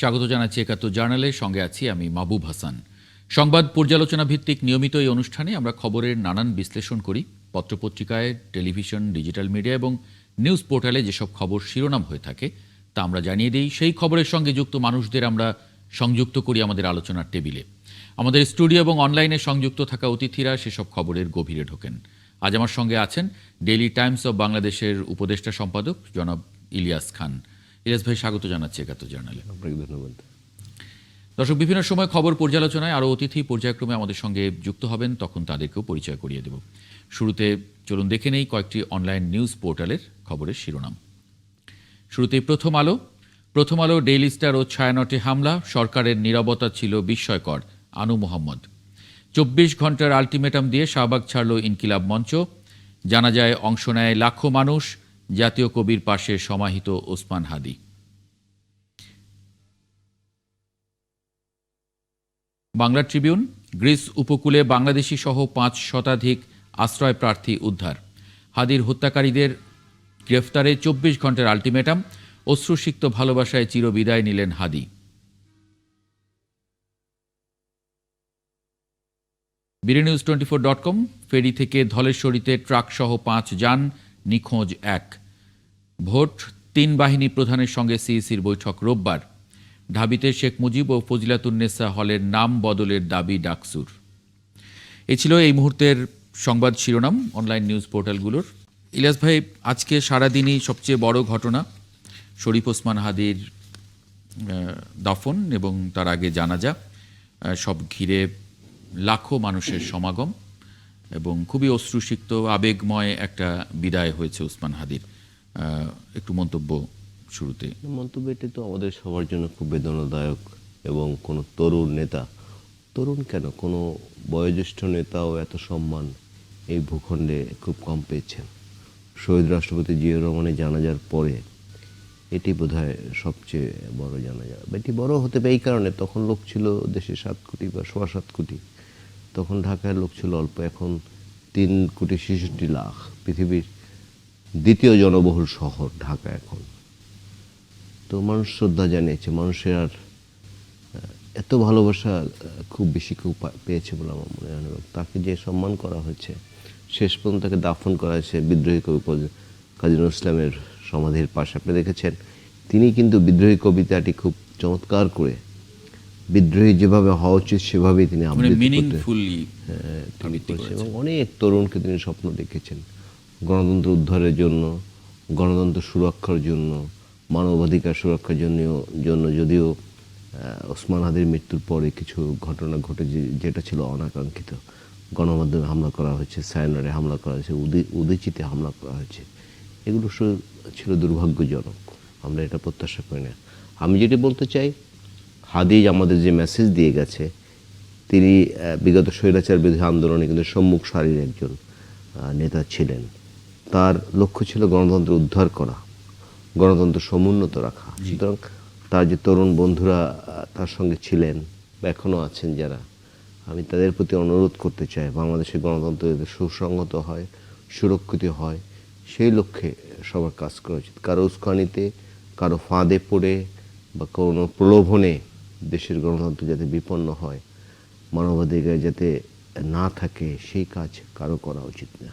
স্বাগত জানাচ্ছি ৭১ জার্নালের সঙ্গে আছি আমি মাহবুব হাসান। সংবাদ পর্যালোচনা ভিত্তিক নিয়মিত এই অনুষ্ঠানে আমরা খবরের নানান বিশ্লেষণ করি। পত্রপত্রিকায়, টেলিভিশন, ডিজিটাল মিডিয়া এবং নিউজ পোর্টালে যেসব খবর শিরোনাম হয়ে থাকে তা আমরা জানিয়ে দিই। সেই খবরের সঙ্গে যুক্ত মানুষদের আমরা সংযুক্ত করি আমাদের আলোচনার টেবিলে। আমাদের স্টুডিও এবং অনলাইনে সংযুক্ত থাকা অতিথিরা সেসব খবরের গভীরে ঢোকেন। আজ আমার সঙ্গে আছেন ডেইলি টাইমস অব বাংলাদেশের উপদেষ্টা সম্পাদক জনাব ইলিয়াস খান। ইলিয়াস ভাই, স্বাগত জানাচ্ছি ৭১ জার্নালে। আপনাকে ধন্যবাদ। দর্শক, বিভিন্ন সময় খবর পর্যালোচনায় আরও অতিথি পর্যায়ক্রমে আমাদের সঙ্গে যুক্ত হবেন, তখন তাদেরকেও পরিচয় করিয়ে দেব। শুরুতে চলুন দেখে নেই কয়েকটি অনলাইন নিউজ পোর্টালের খবরের শিরোনাম। শুরুতেই প্রথম আলো, ডেইলি স্টার ও ছায়ানটে হামলা, সরকারের নীরবতা ছিল বিস্ময়কর, আনু মোহাম্মদ। ২৪ ঘন্টার আলটিমেটাম দিয়ে শাহবাগ ছাড়ল ইনকিলাব মঞ্চ, জানাজায় অংশ নেয় লাখো মানুষ, জাতীয় কবির পাশে সমাহিত ওসমান হাদি। বাংলা ট্রিবিউন, গ্রিস উপকূলে বাংলাদেশি সহ ৫ শতাধিক আশ্রয় প্রার্থী উদ্ধার, হাদির হত্যাকারীদের গ্রেফতারে ২৪ ঘন্টার আলটিমেটাম, অশ্রুসিক্ত ভালোবাসায় চিরবিদায় নিলেন হাদি। বিডিনিউজ24.com, ফেরি থেকে ধলেশ্বরীতে ট্রাকসহ ৫ যান, নিখোঁজ ১। ভোট ৩ বাহিনী প্রধানের সঙ্গে সিইসির বৈঠক রোববার। ঢাবিতে শেখ মুজিব ও ফজিলাতুন্নেসা হলের নাম বদলের দাবি ডাকসুর। এ ছিল এই মুহূর্তের সংবাদ শিরোনাম অনলাইন নিউজ পোর্টালগুলোর। ইলিয়াস ভাই, আজকে সারাদিনই সবচেয়ে বড় ঘটনা শরীফ ওসমান হাদির দাফন এবং তার আগে জানাজা, সব ঘিরে লাখো মানুষের সমাগম এবং খুবই অশ্রুসিক্ত আবেগময় একটা বিদায় হয়েছে ওসমান হাদির। একটু মন্তব্য শুরুতে। মন্তব্য এটি তো আমাদের সবার জন্য খুব বেদনাদায়ক এবং কোনো তরুণ নেতা, তরুণ কেন, কোনো বয়োজ্যেষ্ঠ নেতাও এত সম্মান এই ভূখণ্ডে খুব কম পেয়েছেন। শহীদ রাষ্ট্রপতি জিয়াউর রহমানের জানাজার পরে এটি বোধহয় সবচেয়ে বড় জানাজা। এটি বড় হতে পারে এই কারণে, তখন লোক ছিল দেশে ৭ কোটি বা ৭.৫ কোটি, তখন ঢাকায় লোক ছিল অল্প, এখন ৩,৬৬,০০,০০০ পৃথিবীর দ্বিতীয় জনবহুল শহর ঢাকা এখন। তো মানুষ শ্রদ্ধা জানিয়েছে, মানুষের আর এত ভালোবাসা খুব বেশি কেউ পেয়েছে বলে আমার মনে হয়। এবং তাকে যে সম্মান করা হয়েছে, শেষ পর্যন্ত তাকে দাফন করা হয়েছে বিদ্রোহী কবি কাজী নজরুল ইসলামের সমাধির পাশে। আপনি দেখেছেন তিনি কিন্তু বিদ্রোহী কবিতাটি খুব চমৎকার করে, বিদ্রোহী যেভাবে হওয়া উচিত সেভাবেই তিনি এবং অনেক তরুণকে তিনি স্বপ্ন দেখেছেন গণতন্ত্র উদ্ধারের জন্য, গণতন্ত্র সুরক্ষার জন্য, মানবাধিকার সুরক্ষার জন্য। যদিও ওসমান হাদির মৃত্যুর পরে কিছু ঘটনা ঘটে যেটা ছিল অনাকাঙ্ক্ষিত। গণমাধ্যমে হামলা করা হয়েছে, সায়নারে হামলা করা হয়েছে, উদয়চিতে হামলা করা হয়েছে, এগুলো ছিল দুর্ভাগ্যজনক। আমরা এটা প্রত্যাশা করি না। আমি যেটি বলতে চাই, হাদি আমাদের যে মেসেজ দিয়ে গেছে, তিনি বিগত স্বৈরাচার বিরোধী আন্দোলনে কিন্তু সম্মুখ সারির একজন নেতা ছিলেন। তার লক্ষ্য ছিল গণতন্ত্র উদ্ধার করা, গণতন্ত্র সমুন্নত রাখা। সুতরাং তার যে তরুণ বন্ধুরা তার সঙ্গে ছিলেন বা এখনও আছেন যারা, আমি তাদের প্রতি অনুরোধ করতে চাই, বাংলাদেশের গণতন্ত্র যাতে সুসংহত হয়, সুরক্ষিত হয়, সেই লক্ষ্যে সবার কাজ করা উচিত। কারো উস্কানিতে, কারো ফাঁদে পড়ে বা কোনো প্রলোভনে দেশের গণতন্ত্র যাতে বিপন্ন হয়, মানবাধিকার যাতে না থাকে, সেই কাজ কারো করা উচিত না।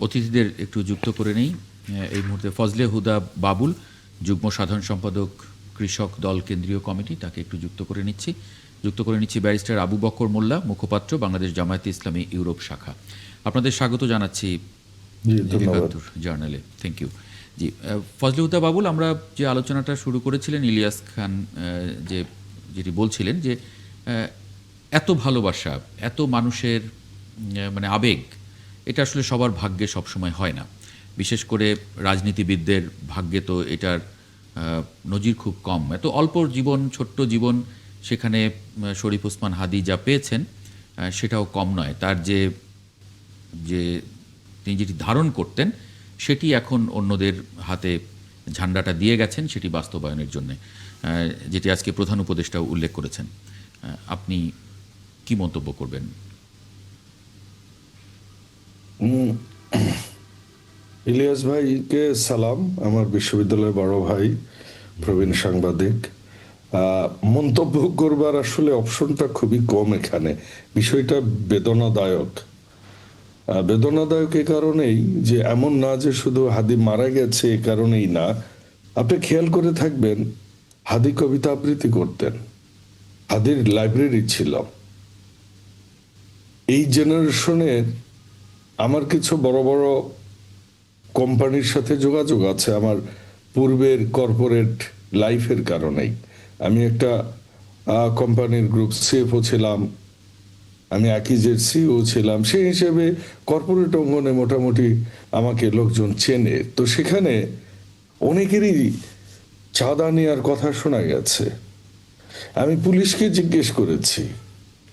অতিথিদের একটু যুক্ত করে নেই এই মুহূর্তে। ফজলে হুদা বাবুল, যুগ্ম সাধারণ সম্পাদক, কৃষক দল কেন্দ্রীয় কমিটি, তাকে একটু যুক্ত করে নিচ্ছি। ব্যারিস্টার আবু বকর মোল্লা, মুখপাত্র, বাংলাদেশ জামায়াতে ইসলামী ইউরোপ শাখা। আপনাদের স্বাগত জানাচ্ছি ৭১ জার্নালে। Thank you. জি, ফজলে হুদা বাবুল, আমরা যে আলোচনাটা শুরু করেছিলেন, ইলিয়াস খান যেটি বলছিলেন যে এত ভালোবাসা, এত মানুষের মানে আবেগ, এটা আসলে সবার ভাগ্যে সবসময় হয় না। বিশেষ করে রাজনীতিবিদদের ভাগ্যে তো এটার নজির খুব কম। এত অল্প জীবন, ছোট্ট জীবন, সেখানে শরীফ ওসমান হাদি যা পেয়েছেন সেটাও কম নয়। তার যে তিনি যেটি ধারণ করতেন সেটি এখন অন্যদের হাতে ঝান্ডাটা দিয়ে গেছেন সেটি বাস্তবায়নের জন্য, যেটি আজকে প্রধান উপদেষ্টাও উল্লেখ করেছেন। আপনি কি মন্তব্য করবেন? ইলিয়াস ভাইকে সালাম, আমার বিশ্ববিদ্যালয়ের বড় ভাই, প্রবীণ সাংবাদিক। মন্তব্য করবার আসলে অপশনটা খুবই কম এখানে। বিষয়টা বেদনাদায়ক। বেদনাদায়ক এ কারণেই যে এমন না যে শুধু হাদি মারা গেছে এ কারণেই না। আপনি খেয়াল করে থাকবেন, হাদি কবিতা আবৃত্তি করতেন, হাদির লাইব্রেরি ছিল। এই জেনারেশনের আমার কিছু বড় বড় কোম্পানির সাথে যোগাযোগ আছে আমার পূর্বের কর্পোরেট লাইফের কারণেই। আমি একটা কোম্পানির গ্রুপ সিএফও ছিলাম, আমি একইজের সিও ছিলাম। সেই হিসেবে কর্পোরেট অঙ্গনে মোটামুটি আমাকে লোকজন চেনে। তো সেখানে অনেকেরই চাঁদা নেওয়ার কথা শোনা গেছে। আমি পুলিশকে জিজ্ঞেস করেছি,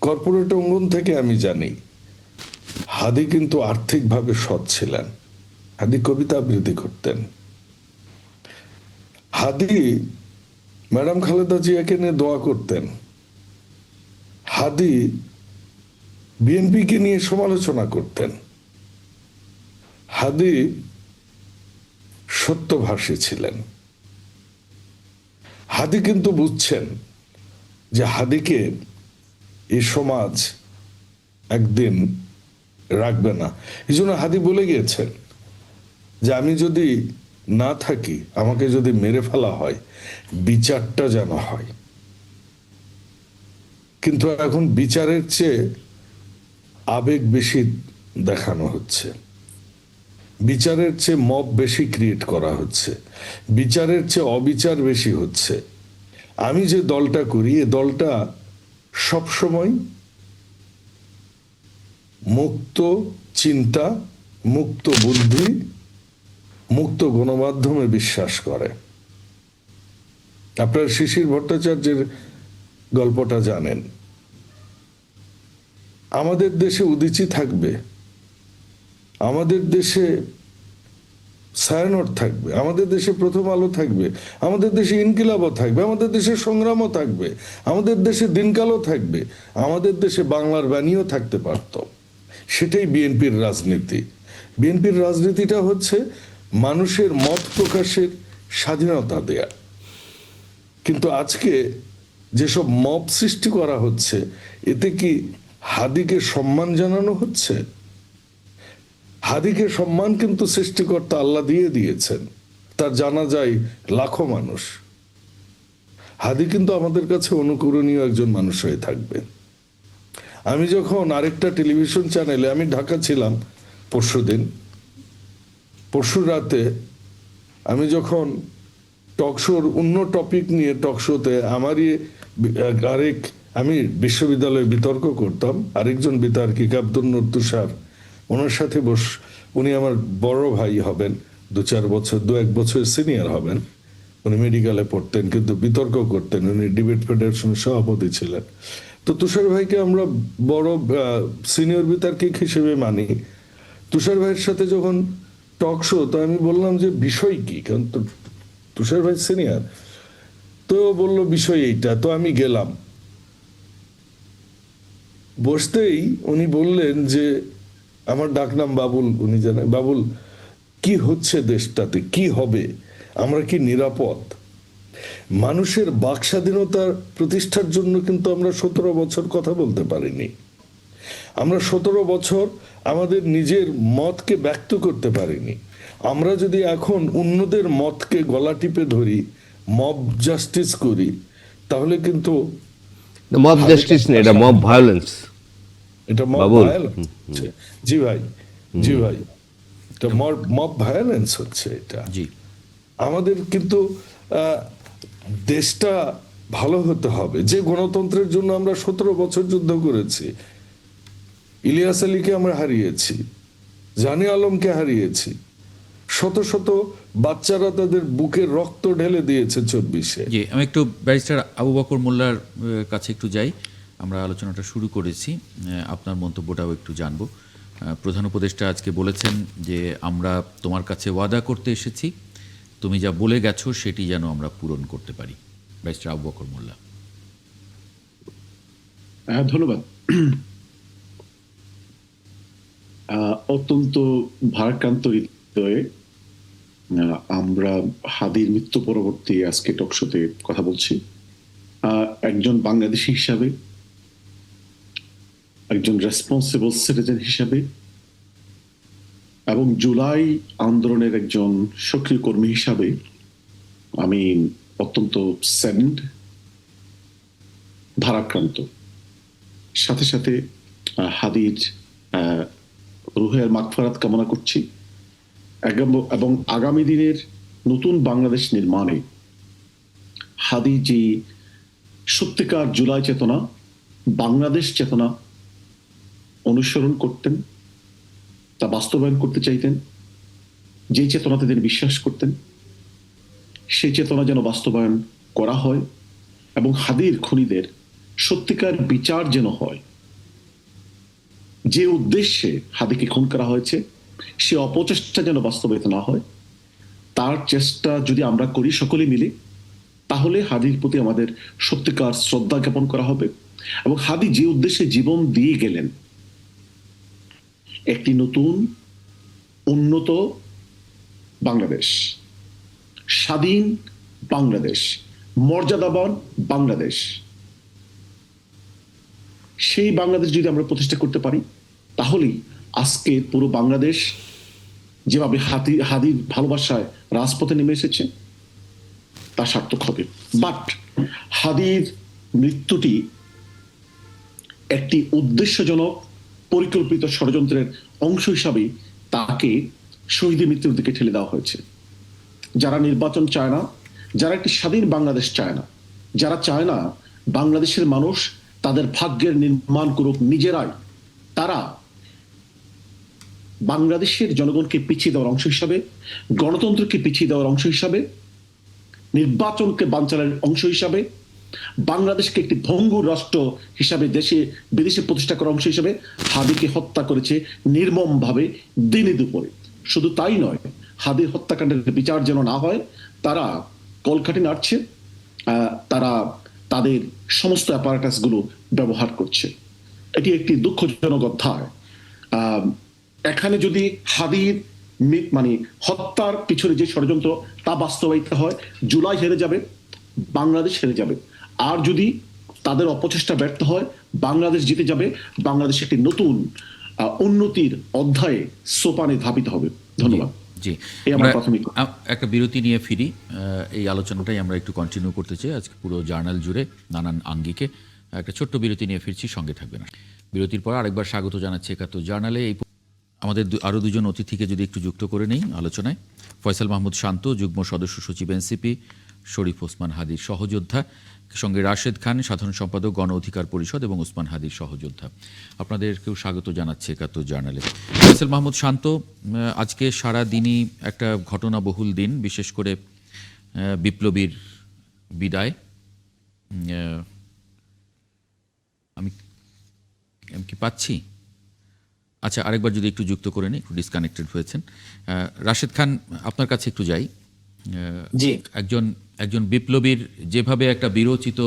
কর্পোরেট অঙ্গন থেকে আমি জানি হাদি কিন্তু আর্থিকভাবে সৎ ছিলেন। হাদি কবিতা আবৃত্তি করতেন। হাদি ম্যাডাম খালেদা জিয়াকে নিয়ে দোয়া করতেন। হাদি বিএনপিকে নিয়ে সমালোচনা করতেন। হাদি সত্যভাষী ছিলেন। হাদি কিন্তু বুঝছেন যে হাদিকে এই সমাজ একদিন রাখবে না। এই জন্য হাদি বলে গিয়েছেন যে আমি যদি না থাকি, আমাকে যদি মেরে ফেলা হয়, বিচারটা যেন হয়। কিন্তু এখন বিচারের চেয়ে আবেগ বেশি দেখানো হচ্ছে, বিচারের চেয়ে মব বেশি ক্রিয়েট করা হচ্ছে, বিচারের চেয়ে অবিচার বেশি হচ্ছে। আমি যে দলটা করি, এ দলটা সবসময় মুক্ত চিন্তা, মুক্ত বুদ্ধি, মুক্ত গণমাধ্যমে বিশ্বাস করে। আপনার শিশির ভট্টাচার্যের গল্পটা জানেন। আমাদের দেশে উদীচী থাকবে, আমাদের দেশে ছায়ানট থাকবে, আমাদের দেশে প্রথম আলো থাকবে, আমাদের দেশে ইনকিলাবও থাকবে, আমাদের দেশে সংগ্রামও থাকবে, আমাদের দেশে দিনকালও থাকবে, আমাদের দেশে বাংলার বাণীও থাকতে পারত। সেটাই বিএনপির রাজনীতি। বিএনপির রাজনীতিটা হচ্ছে মানুষের মত প্রকাশের স্বাধীনতা দেয়া। কিন্তু আজকে যেসব মব সৃষ্টি করা হচ্ছে, এতে কি হাদিকে সম্মান জানানো হচ্ছে? হাদিকে সম্মান কিন্তু সৃষ্টিকর্তা আল্লাহ দিয়ে দিয়েছেন, তার জানা যায় লাখো মানুষ। হাদি কিন্তু আমাদের কাছে অনুকরণীয় একজন মানুষ হয়ে থাকবে। আমি যখন আরেকটা টেলিভিশন চ্যানেলে, আমি ঢাকা ছিলাম পরশু রাতে, আমি যখন টকশোর অন্য টপিক নিয়ে টকশোতে আমি বিশ্ববিদ্যালয়ে বিতর্ক করতাম, আরেকজন বিতর্কিক আব্দুল নূর তুষার, ওনার সাথে উনি আমার বড় ভাই হবেন, 2-1 বছর সিনিয়র হবেন। উনি মেডিকেলে পড়তেন কিন্তু বিতর্ক করতেন, উনি ডিবেট ফেডারেশনের সভাপতি ছিলেন। তো তুষার ভাইকে আমরা বড় সিনিয়র বিতর্কিক হিসেবে মানি। তুষার ভাইয়ের সাথে যখন টক শো, তো আমি বললাম যে বিষয় কি, কারণ তুষার ভাই সিনিয়র। তো বললো বিষয় এইটা। তো আমি গেলাম, বসতেই উনি বললেন যে, আমার ডাকনাম বাবুল, উনি জানেন, বাবুল কি হচ্ছে দেশটাতে, কি হবে, আমরা কি নিরাপদ? মানুষের বাক স্বাধীনতার প্রতিষ্ঠার জন্য কিন্তু আমরা 17 বছর কথা বলতে পারিনি। আমরা 17 বছর আমাদের নিজের মতকে ব্যক্ত করতে পারিনি। আমরা যদি এখন অন্যদের মতকে গলা টিপে ধরি, মব জাস্টিস করি, তাহলে কিন্তু মব জাস্টিস না, এটা মব ভায়োলেন্স। এটা মব ভায়োলেন্স। জি ভাই, জি ভাই, এটা মব ভায়োলেন্স হচ্ছে এটা। জি, আমাদের কিন্তু দেশটা ভালো হতে হবে। যে গণতন্ত্রের জন্য আমরা 17 বছর যুদ্ধ করেছি, ইলিয়াস আলীকে আমরা হারিয়েছি, জানি আলমকে হারিয়েছি, শত শত বাচ্চারা তাদের বুকের রক্ত ঢেলে দিয়েছে 24-এ। জি, আমি একটু ব্যারিস্টার আবু বকর মোল্লার কাছে একটু যাই। আমরা আলোচনাটা শুরু করেছি, আপনার মন্তব্যটাও একটু জানবো। প্রধান উপদেষ্টা আজকে বলেছেন যে আমরা তোমার কাছে ওয়াদা করতে এসেছি, তুমি যা বলে গেছো সেটি যেন আমরা পূরণ করতে পারি। ব্যারিস্টার আবু বকর মোল্লা। হ্যাঁ, ধন্যবাদ। অত্যন্ত ভারাক্রান্ত হৃদয়ে আমরা হাদির মৃত্যু পরবর্তী আজকে টকশোতে কথা বলছি। একজন বাংলাদেশি হিসাবে, একজন রেসপন্সিবল সিটিজেন হিসাবে এবং জুলাই আন্দোলনের একজন সক্রিয় কর্মী হিসাবে আমি অত্যন্ত স্যাডেন্ড, ভারাক্রান্ত। সাথে সাথে হাদির রুহের মাগফিরাত কামনা করছি এবং আগামী দিনের নতুন বাংলাদেশ নির্মাণে হাদি যে সত্যিকার জুলাই চেতনা, বাংলাদেশ চেতনা অনুসরণ করতেন, তা বাস্তবায়ন করতে চাইতেন, যে চেতনাতে তিনি বিশ্বাস করতেন, সেই চেতনা যেন বাস্তবায়ন করা হয় এবং হাদির খুনিদের সত্যিকার বিচার যেন হয়। যে উদ্দেশ্যে হাদিকে খুন করা হয়েছে সে অপচেষ্টা যেন বাস্তবায়িত না হয়, তার চেষ্টা যদি আমরা করি সকলে মিলে, তাহলে হাদির প্রতি আমাদের সত্যিকার শ্রদ্ধা জ্ঞাপন করা হবে। এবং হাদি যে উদ্দেশ্যে জীবন দিয়ে গেলেন, একটি নতুন উন্নত বাংলাদেশ, স্বাধীন বাংলাদেশ, মর্যাদাবান বাংলাদেশ, সেই বাংলাদেশ যদি আমরা প্রতিষ্ঠা করতে পারি, তাহলেই আজকে পুরো বাংলাদেশ যেভাবে হাদির ভালোবাসায় রাজপথে নেমে এসেছে তা সার্থক হবে। বাট হাদির মৃত্যুটি একটি উদ্দেশ্যজনক পরিকল্পিত ষড়যন্ত্রের অংশ হিসাবে তাকে শহীদের মৃত্যুর দিকে ঠেলে দেওয়া হয়েছে। যারা নির্বাচন চায় না, যারা একটি স্বাধীন বাংলাদেশ চায় না, যারা চায় না বাংলাদেশের মানুষ তাদের ভাগ্যের নির্মাণ করুক নিজেরাই, তারা বাংলাদেশের জনগণকে পিছিয়ে দেওয়ার অংশ হিসাবে, গণতন্ত্রকে পিছিয়ে দেওয়ার অংশ হিসাবে, নির্বাচনকে বানচালের অংশ হিসাবে, বাংলাদেশকে একটি ভঙ্গুর রাষ্ট্র হিসাবে দেশে বিদেশে প্রতিষ্ঠা করার অংশ হিসাবে হাদিকে হত্যা করেছে নির্মমভাবে, দিনে দুপুরে। শুধু তাই নয়, হাদির হত্যাকাণ্ডের বিচার যেন না হয়, তারা কলকাঠি নাড়ছে, তারা তাদের সমস্ত অ্যাপারেটাস গুলো ব্যবহার করছে। এটি একটি দুঃখজনক অধ্যায়। এখানে যদি হাদির মানে হত্যার পিছনে যে ষড়যন্ত্র তা বাস্তবায়িত হয়, জুলাই হেরে যাবে, বাংলাদেশ হেরে যাবে। আর যদি তাদের অপচেষ্টা ব্যর্থ হয়, বাংলাদেশ জিতে যাবে, বাংলাদেশ একটি নতুন উন্নতির অধ্যায়ে সোপানে ধাবিত হবে। ধন্যবাদ। জি, এই আমার প্রাথমিক। একটা বিরতি নিয়ে ফিরি। এই আলোচনাটাই আমরা একটু কন্টিনিউ করতে চাই আজকে পুরো জার্নাল জুড়ে নানান আঙ্গিকে। একটা ছোট্ট বিরতি নিয়ে ফিরছি, সঙ্গে থাকবেন। বিরতির পর আরেকবার স্বাগত জানাচ্ছি একাত্তর জার্নালে। এই আমাদের আরও দুজন অতিথিকে যদি একটু যুক্ত করে নেই আলোচনায়। ফয়সাল মাহমুদ শান্ত, যুগ্ম সদস্য সচিব এনসিপি, শরীফ ওসমান হাদির সহযোদ্ধা, সঙ্গে রাশেদ খান, সাধারণ সম্পাদক, গণ অধিকার পরিষদ এবং ওসমান হাদির সহযোদ্ধা। আপনাদেরকেও স্বাগত জানাচ্ছে একাত্তর জার্নালে। ফয়সাল মাহমুদ শান্ত, আজকে সারা দিনই একটা ঘটনাবহুল দিন, বিশেষ করে বিপ্লবীর বিদায়। আমি কি পাচ্ছি? আচ্ছা, আরেকবার যদি একটু যুক্ত করে নিই, একটু ডিসকানেক্টেড হয়েছেন। রাশেদ খান, আপনার কাছে একটু যাই। জি, একজন বিপ্লবীর যেভাবে একটা বিরোচিত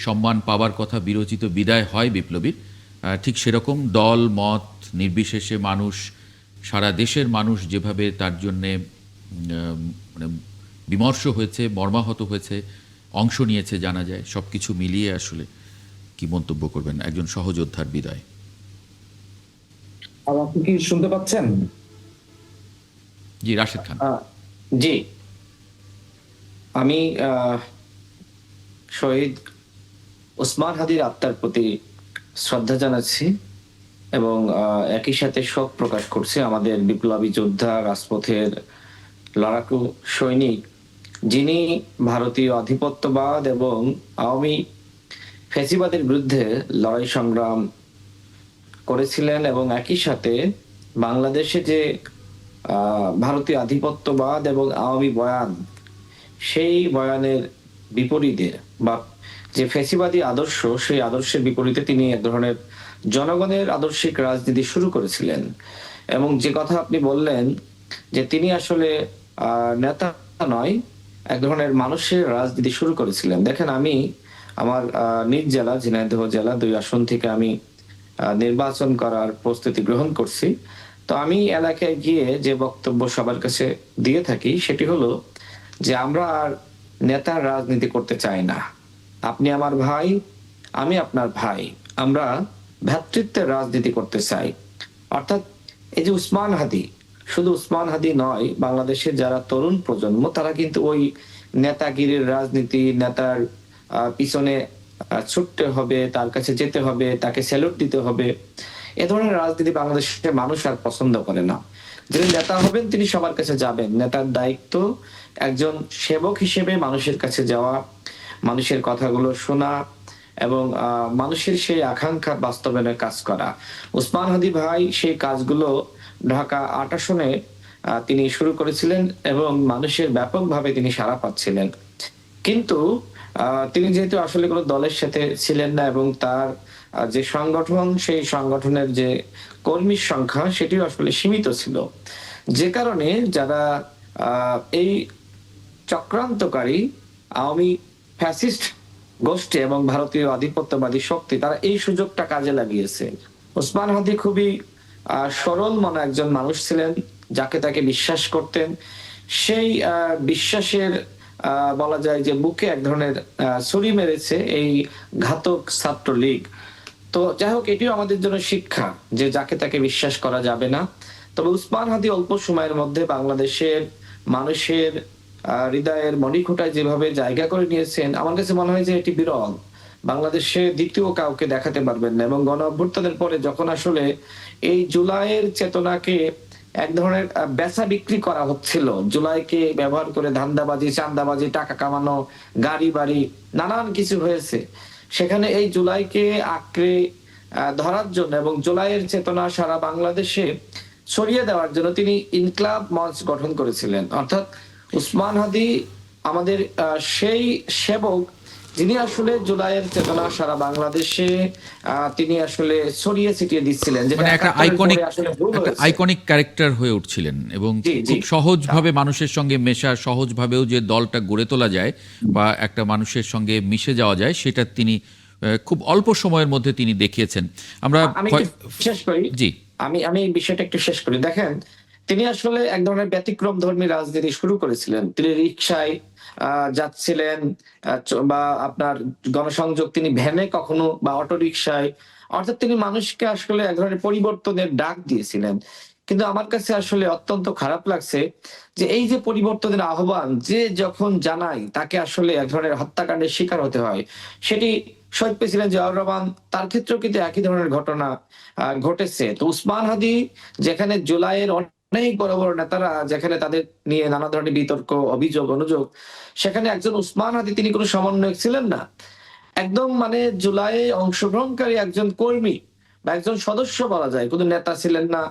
সম্মান পাওয়ার কথা, বিরোচিত বিদায় হয় বিপ্লবীর, ঠিক সেরকম দল মত নির্বিশেষে মানুষ, সারা দেশের মানুষ যেভাবে তার জন্যে মানে বিমর্ষ হয়েছে, মর্মাহত হয়েছে, অংশ নিয়েছে জানা যায়। সব কিছু মিলিয়ে আসলে কি মন্তব্য করবেন একজন সহযোদ্ধার বিদায়? আপনি কি শুনতে পাচ্ছেন? জি, রাশেদ খান। জি, আমি শহীদ ওসমান হাদির আত্মার প্রতি শ্রদ্ধা জানাচ্ছি এবং একই সাথে শোক প্রকাশ করছি আমাদের বিপ্লবী যোদ্ধা, রাজপথের লড়াকু সৈনিক, যিনি ভারতীয় আধিপত্যবাদ এবং আওয়ামী ফ্যাসিবাদের বিরুদ্ধে লড়াই সংগ্রাম করেছিলেন এবং একই সাথে বাংলাদেশে যে ভারতীয় আধিপত্যবাদ এবং আওয়ামী বয়ান, সেই বয়ানের বিপরীতে বা যে ফ্যাসিবাদী আদর্শ, সেই আদর্শের বিপরীতে তিনি এক ধরনের জনগণের আদর্শিক রাজনীতি শুরু করেছিলেন। এবং যে কথা আপনি বললেন যে তিনি আসলে নেতা নয়, এক ধরনের মানুষের রাজনীতি শুরু করেছিলেন। দেখেন, আমি আমার নিজ জেলা ঝিনাইদহ জেলা 2 আসন থেকে আমি নির্বাচন করার প্রস্তুতি গ্রহণ করছি। তো আমি এলাকায় গিয়ে যে বক্তব্য সবার কাছে দিয়ে থাকি সেটি হলো যে আমরা আর নেতার রাজনীতি করতে চাই না, আপনি আমার ভাই, আমি আপনার ভাই, আমরা ভ্রাতৃত্বের রাজনীতি করতে চাই। অর্থাৎ এই যে উসমান হাদি, শুধু উসমান হাদি নয়, বাংলাদেশের যারা তরুণ প্রজন্ম তারা কিন্তু ওই নেতাগিরির রাজনীতি, নেতার পিছনে ছুটতে হবে, তার কাছে যেতে হবে, তাকে স্যালুট দিতে হবে, এ ধরনের রাজনীতি বাংলাদেশের মানুষ আর পছন্দ করে না। যিনি নেতা হবেন তিনি সবার কাছে যাবেন, নেতার দায়িত্ব একজন সেবক হিসেবে মানুষের কাছে যাওয়া, মানুষের কথাগুলো শোনা এবং মানুষের সেই আকাঙ্ক্ষা বাস্তবায়নের কাজ করা। উসমান হাদি ভাই সেই কাজগুলো ঢাকা ৮ আসনে তিনি শুরু করেছিলেন এবং মানুষের ব্যাপকভাবে তিনি সাড়া পাচ্ছিলেন। কিন্তু তিনি যেহেতু আসলে কোনো দলের সাথে ছিলেন না এবং তার যে সংগঠন, সেই সংগঠনের যে কর্মীর সংখ্যা সেটিও আসলে সীমিত ছিল। যে কারণে যারা এই চক্রান্তকারী আওয়ামী ফ্যাসিস্ট গোষ্ঠী এবং ভারতীয় আধিপত্যবাদী শক্তি তারা এই সুযোগটা কাজে লাগিয়েছে। ওসমান হাদি খুবই সরল মনা একজন মানুষ ছিলেন, যাকে তাকে বিশ্বাস করতেন। সেই বিশ্বাসের বলা যায় যে বুকে এক ধরনের ছুরি মেরেছে এই ঘাতক ছাত্রলীগ। তো যাই হোক, এটিও আমাদের জন্য শিক্ষা যে যাকে তাকে বিশ্বাস করা যাবে না। তবে উসমান হাদি অল্প সময়ের মধ্যে বাংলাদেশের মানুষের হৃদয়ের মণিকোটায় যেভাবে জায়গা করে নিয়েছেন, আমার কাছে মনে হয় যে এটি বিরল। বাংলাদেশে দ্বিতীয় কাউকে দেখাতে পারবেন না। এবং গণ অভ্যুত্থানের পরে যখন আসলে এই জুলাইয়ের চেতনাকে এক ধরনের বেচা বিক্রি করা হচ্ছিল, জুলাইকে ব্যবহার করে ধান্দাবাজি, চান্দাবাজি, টাকা কামানো, গাড়ি বাড়ি নানান কিছু হয়েছে, সেখানে এই জুলাইকে আঁকড়ে ধরার জন্য এবং জুলাইয়ের চেতনা সারা বাংলাদেশে ছড়িয়ে দেওয়ার জন্য তিনি ইনকলাব মঞ্চ গঠন করেছিলেন। অর্থাৎ উসমান হাদি আমাদের সেই সেবক যিনি আসলে জুলাইয়ের চেতনা সারা বাংলাদেশে তিনি আসলে ছড়িয়ে ছিটিয়ে দিচ্ছিলেন, যেটা মানে একটা ৭১ আইকনিক পরে আসলে ভুল একটা হয়েছে। আইকনিক ক্যারেক্টার হয়ে উঠছিলেন এবং জি, জি। খুব সহজভাবে মানুষের সঙ্গে মেশা, সহজভাবেও যে দলটা গড়ে তোলা যায় বা একটা মানুষের সঙ্গে মিশে যাওয়া যায়, সেটা তিনি খুব অল্প সময়ের মধ্যে তিনি দেখিয়েছেন। আমরা আমি একটু শেষ করি। জি আমি এই বিষয়টা একটু শেষ করি। দেখেন, তিনি আসলে এক ধরনের ব্যতিক্রম ধর্মী রাজনীতি শুরু করেছিলেন। তিনি রিকশায় যাচ্ছিলেন, বা আপনার গণসংযোগ তিনি ভ্যানে কখনো বা অটো রিকশায়, অর্থাৎ তিনি মানুষকে আসলে এক ধরনের পরিবর্তনের ডাক দিয়েছিলেন। কিন্তু আমার কাছে আসলে অত্যন্ত খারাপ লাগছে যে এই যে পরিবর্তনের আহ্বান যে যখন জানায় তাকে আসলে এক ধরনের হত্যাকাণ্ডের শিকার হতে হয়। সেটি শহীদ প্রেসিডেন্ট জিয়াউর রহমান, তার ক্ষেত্রেও কিন্তু একই ধরনের ঘটনা ঘটেছে। তো উসমান হাদি যেখানে জুলাইয়ের অনেক বড় বড় নেতারা যেখানে তাদের নিয়ে নানা ধরনের বিতর্ক, অভিযোগ, অনুযোগ, সেখানে একজন উসমান হাদি তিনি কোনো সমন্বয়ক ছিলেন না। একদম মানে জুলাইয়ে অংশগ্রহণকারী একজন কর্মী বা একজন সদস্য বলা যায়, কোনো নেতা ছিলেন না।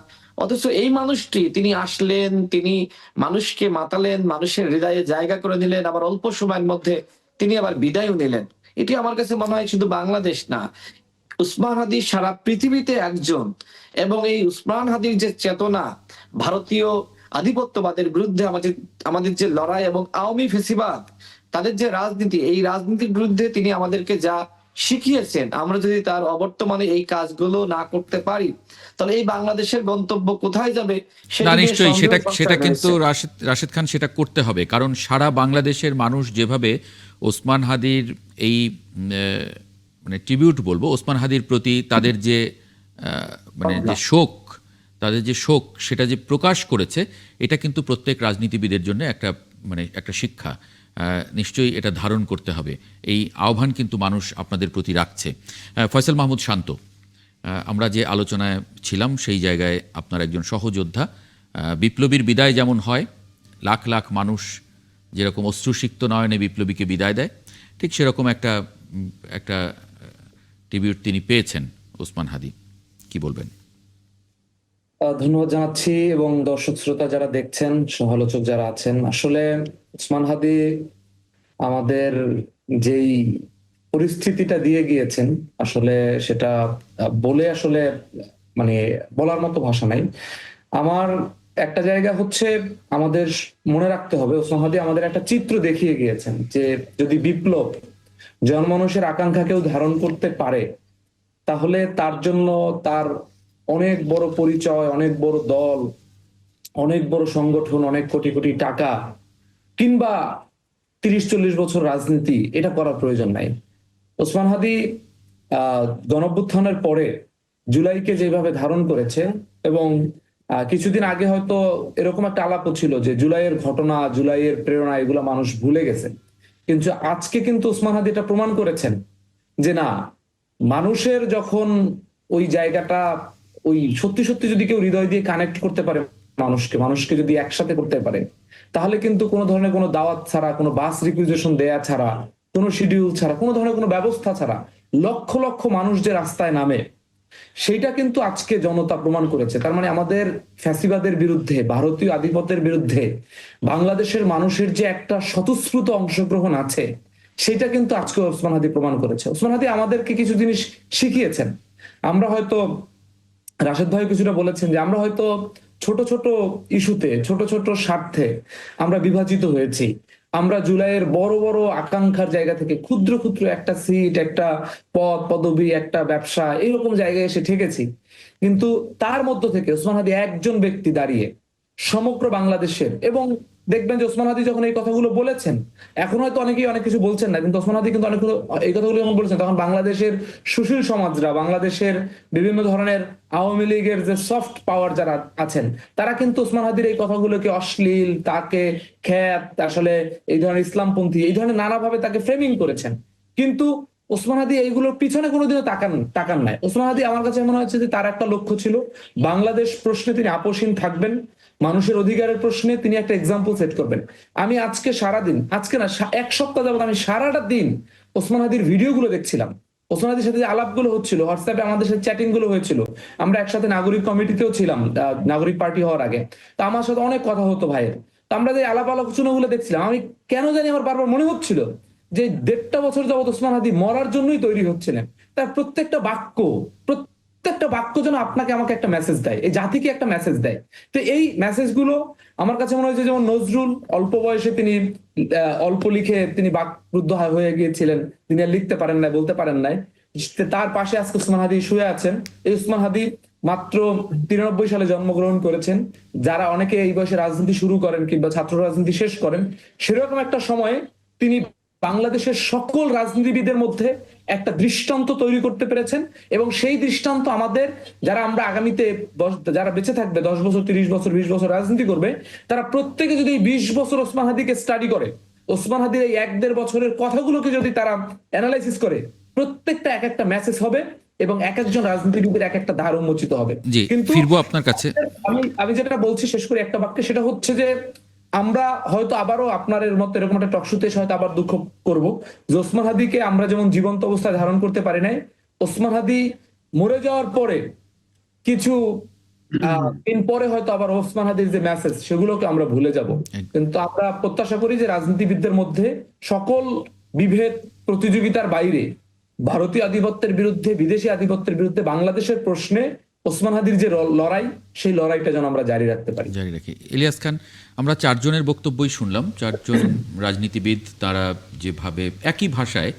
অথচ এই মানুষটি তিনি আসলেন, তিনি মানুষকে মাতালেন, মানুষের হৃদয়ে জায়গা করে নিলেন, আবার অল্প সময়ের মধ্যে তিনি আবার বিদায়ও নিলেন। এটি আমার কাছে মনে হয় শুধু বাংলাদেশ না, উসমান হাদি সারা পৃথিবীতে একজন। এবং এই উসমান হাদির যে চেতনা, ভারতীয় আধিপত্যবাদের বিরুদ্ধে আমাদের আমাদের যে লড়াই এবং আওয়ামী ফেসিবাদ, তাদের যে রাজনীতি, এই রাজনীতির বিরুদ্ধে তিনি আমাদেরকে যা শিখিয়েছেন, আমরা যদি তার অবর্তমানে এই কাজগুলো না করতে পারি, তাহলে এই বাংলাদেশের গন্তব্য কোথায় যাবে না, নিয়ে নিশ্চয়ই সন্দেহ সেটা সংশয় সেটা কিন্তু রয়েছে। রাশেদ খান সেটা করতে হবে, কারণ সারা বাংলাদেশের মানুষ যেভাবে ওসমান হাদির এই মানে ট্রিবিউট বলবো, ওসমান হাদির প্রতি তাদের যে মানে যে শোক, তাদের যে শোক সেটা যে প্রকাশ করেছে, এটা কিন্তু প্রত্যেক রাজনীতিবিদের জন্য একটা মানে একটা শিক্ষা। নিশ্চয়ই এটা ধারণ করতে হবে। এই আহ্বান কিন্তু মানুষ আপনাদের প্রতি রাখছে। ফয়সাল মাহমুদ শান্ত, আমরা যে আলোচনায় ছিলাম সেই জায়গায় আপনার একজন সহযোদ্ধা। বিপ্লবীর বিদায় যেমন হয়, লাখ লাখ মানুষ যেরকম অশ্রুসিক্ত নয়নে বিপ্লবীকে বিদায় দেয়, ঠিক সেরকম একটা একটা ট্রিবিউট তিনি পেয়েছেন ওসমান হাদি। কি বলবেন? ধন্যবাদ জানাচ্ছি এবং দর্শক শ্রোতা যারা দেখছেন, সমালোচক যারা আছেন, আসলে ওসমান হাদি আমাদের যেই পরিস্থিতিটা দিয়ে গিয়েছেন, আসলে সেটা বলে আসলে মানে বলার মতো ভাষা নাই। আমার একটা জায়গা হচ্ছে আমাদের মনে রাখতে হবে, ওসমান হাদি আমাদের একটা চিত্র দেখিয়ে গিয়েছেন যে যদি বিপ্লব জনমানুষের আকাঙ্ক্ষাকেও ধারণ করতে পারে, তাহলে তার জন্য তার অনেক বড় পরিচয়, অনেক বড় দল, অনেক বড় সংগঠন, অনেক কোটি কোটি টাকা কিংবা ৩০-৪০ বছর রাজনীতি এটা করার প্রয়োজন নাই। ওসমান হাদি গণঅভ্যুত্থানের পরে জুলাইকে যেভাবে ধারণ করেছে, এবং কিছুদিন আগে হয়তো এরকম একটা আলাপও ছিল যে জুলাইয়ের ঘটনা, জুলাইয়ের প্রেরণা এগুলো মানুষ ভুলে গেছে, কিন্তু আজকে কিন্তু ওসমান হাদি এটা প্রমাণ করেছেন যে না, মানুষের যখন ওই জায়গাটা, ওই সত্যি সত্যি যদি কেউ হৃদয় দিয়ে কানেক্ট করতে পারে মানুষকে, মানুষকে যদি একসাথে করতে পারে, তাহলে কিন্তু কোনো ধরনের কোনো দাওয়াত ছাড়া, কোনো বাস রিকুইজিশন দেয়া ছাড়া, কোনো শিডিউল ছাড়া, কোনো ধরনের কোনো ব্যবস্থা ছাড়া লক্ষ লক্ষ মানুষ যে রাস্তায় নামে, সেইটা কিন্তু আজকে জনতা প্রমাণ করেছে। তার মানে আমাদের ফ্যাসিবাদের বিরুদ্ধে, ভারতীয় আধিপত্যের বিরুদ্ধে বাংলাদেশের মানুষের যে একটা স্বতঃস্ফূর্ত অংশগ্রহণ আছে, সেটা কিন্তু আজকে ওসমান হাদি প্রমাণ করেছে। ওসমান হাদি আমাদেরকে কিছু জিনিস শিখিয়েছেন। আমরা হয়তো, রাশেদ ভাই কিছুটা বলেছেন যে আমরা হয়তো ছোট ছোট ইস্যুতে, ছোট ছোট স্বার্থে আমরা বিভাজিত হয়েছি। আমরা জুলাইয়ের বড় বড় আকাঙ্ক্ষার জায়গা থেকে ক্ষুদ্র ক্ষুদ্র একটা সিট, একটা পদ পদবি, একটা ব্যবসা, এইরকম জায়গায় এসে ঠেকেছি। কিন্তু তার মধ্য থেকে ওসমান হাদি একজন ব্যক্তি দাঁড়িয়ে সমগ্র বাংলাদেশের, এবং দেখবেন যে ওসমান হাদি যখন এই কথাগুলো বলেছেন, এখন হয়তো অনেকেই অনেক কিছু বলছেন না, কিন্তু ওসমান হাদি কিন্তু অনেক এই কথাগুলো যখন বলেছেন, তখন বাংলাদেশের সুশীল সমাজরা, বাংলাদেশের বিভিন্ন ধরনের আওয়ামী লীগের যে সফট পাওয়ার যারা আছেন, তারা কিন্তু ওসমান হাদির এই কথাগুলোকে অশ্লীল, তাকে খ্যাত, আসলে এই ধরনের ইসলামপন্থী, এই ধরনের নানাভাবে তাকে ফ্রেমিং করেছেন। কিন্তু ওসমান হাদি এইগুলোর পিছনে কোনোদিনও তাকান নাই। ওসমান হাদি আমার কাছে মনে হচ্ছে যে তার একটা লক্ষ্য ছিল, বাংলাদেশ প্রশ্নে তিনি আপোষহীন থাকবেন, মানুষের অধিকারের প্রশ্নে তিনি একটা এক্সাম্পল সেট করবেন। আমি আজকে সারাদিন, আজকে না, এক সপ্তাহ যাবত আমি সারাটা দিন ওসমান হাদির ভিডিওগুলো দেখছিলাম। ওসমান হাদির সাথে যে আলাপগুলো হচ্ছিল, হোয়াটসঅ্যাপে আমাদের সাথে চ্যাটিং গুলো হয়েছিল, আমরা একসাথে নাগরিক কমিটিতেও ছিলাম নাগরিক পার্টি হওয়ার আগে, তো আমার সাথে অনেক কথা হতো ভাইয়ের। তো আমরা যে আলাপ আলোচনা গুলো দেখছিলাম, আমি কেন জানি আমার বারবার মনে হচ্ছিল যে 1.5 বছর যাবত ওসমান হাদি মরার জন্যই তৈরি হচ্ছিলেন। তার প্রত্যেকটা বাক্য যেন আপনাকে আমাকে একটা মেসেজ দেয়, এই জাতিকে একটা মেসেজ দেয়। তো এই মেসেজ গুলো আমার কাছে মনে হয়েছে, যেমন নজরুল অল্প বয়সে তিনি অল্প লিখে তিনি বাকরুদ্ধ হয়ে গিয়েছিলেন, তিনি আর লিখতে পারেন নাই, বলতে পারেন নাই, তার পাশে আজকে ওসমান হাদি শুয়ে আছেন। এই ওসমান হাদি মাত্র 93 সালে জন্মগ্রহণ করেছেন। যারা অনেকে এই বয়সে রাজনীতি শুরু করেন কিংবা ছাত্র রাজনীতি শেষ করেন, সেরকম একটা সময়ে তিনি বাংলাদেশের সকল রাজনীতিবিদের মধ্যে একটা দৃষ্টান্ত তৈরি করতে পেরেছেন, এবং সেই দৃষ্টান্ত আমাদের, যারা আমরা আগামীতে যারা বেঁচে থাকবে 10 বছর, 30 বছর, 20 বছর রাজনীতি করবে, তারা প্রত্যেকে যদি 20 বছর ওসমান হাদিকে স্টাডি করে, ওসমান হাদির এই 1-1.5 বছরের কথাগুলোকে যদি তারা অ্যানালাইসিস করে, প্রত্যেকটা এক একটা মেসেজ হবে, এবং এক একজন রাজনীতিবিদের এক একটা ধারা উন্মোচিত হবে। জি, কিন্তু ফিরবো আপনার কাছে। আমি যেটা বলছি শেষ করে একটা বাক্যে, সেটা হচ্ছে যে আমরা হয়তো আবারও আপনার মতো এরকম একটা টকশোতে হয়তো আবার দুঃখ করব যে ওসমান হাদিকে আমরা যেমন জীবন্ত অবস্থায় ধারণ করতে পারি নাই, ওসমান হাদি মরে যাওয়ার পরে কিছু দিন পরে হয়তো আবার ওসমান হাদির যে মেসেজ, সেগুলোকে আমরা ভুলে যাব। কিন্তু আমরা প্রত্যাশা করি যে রাজনীতিবিদদের মধ্যে সকল বিভেদ, প্রতিযোগিতার বাইরে ভারতীয় আধিপত্যের বিরুদ্ধে, বিদেশি আধিপত্যের বিরুদ্ধে বাংলাদেশের প্রশ্নে ওসমান হাদির যে লড়াই, সেই লড়াইটা যেন আমরা জারি রাখতে পারি। জারি রাখি। ইলিয়াস খান, আমরা 4 জনের বক্তব্যই শুনলাম। 4 জন রাজনীতিবিদ, তারা যেভাবে একই ভাষায়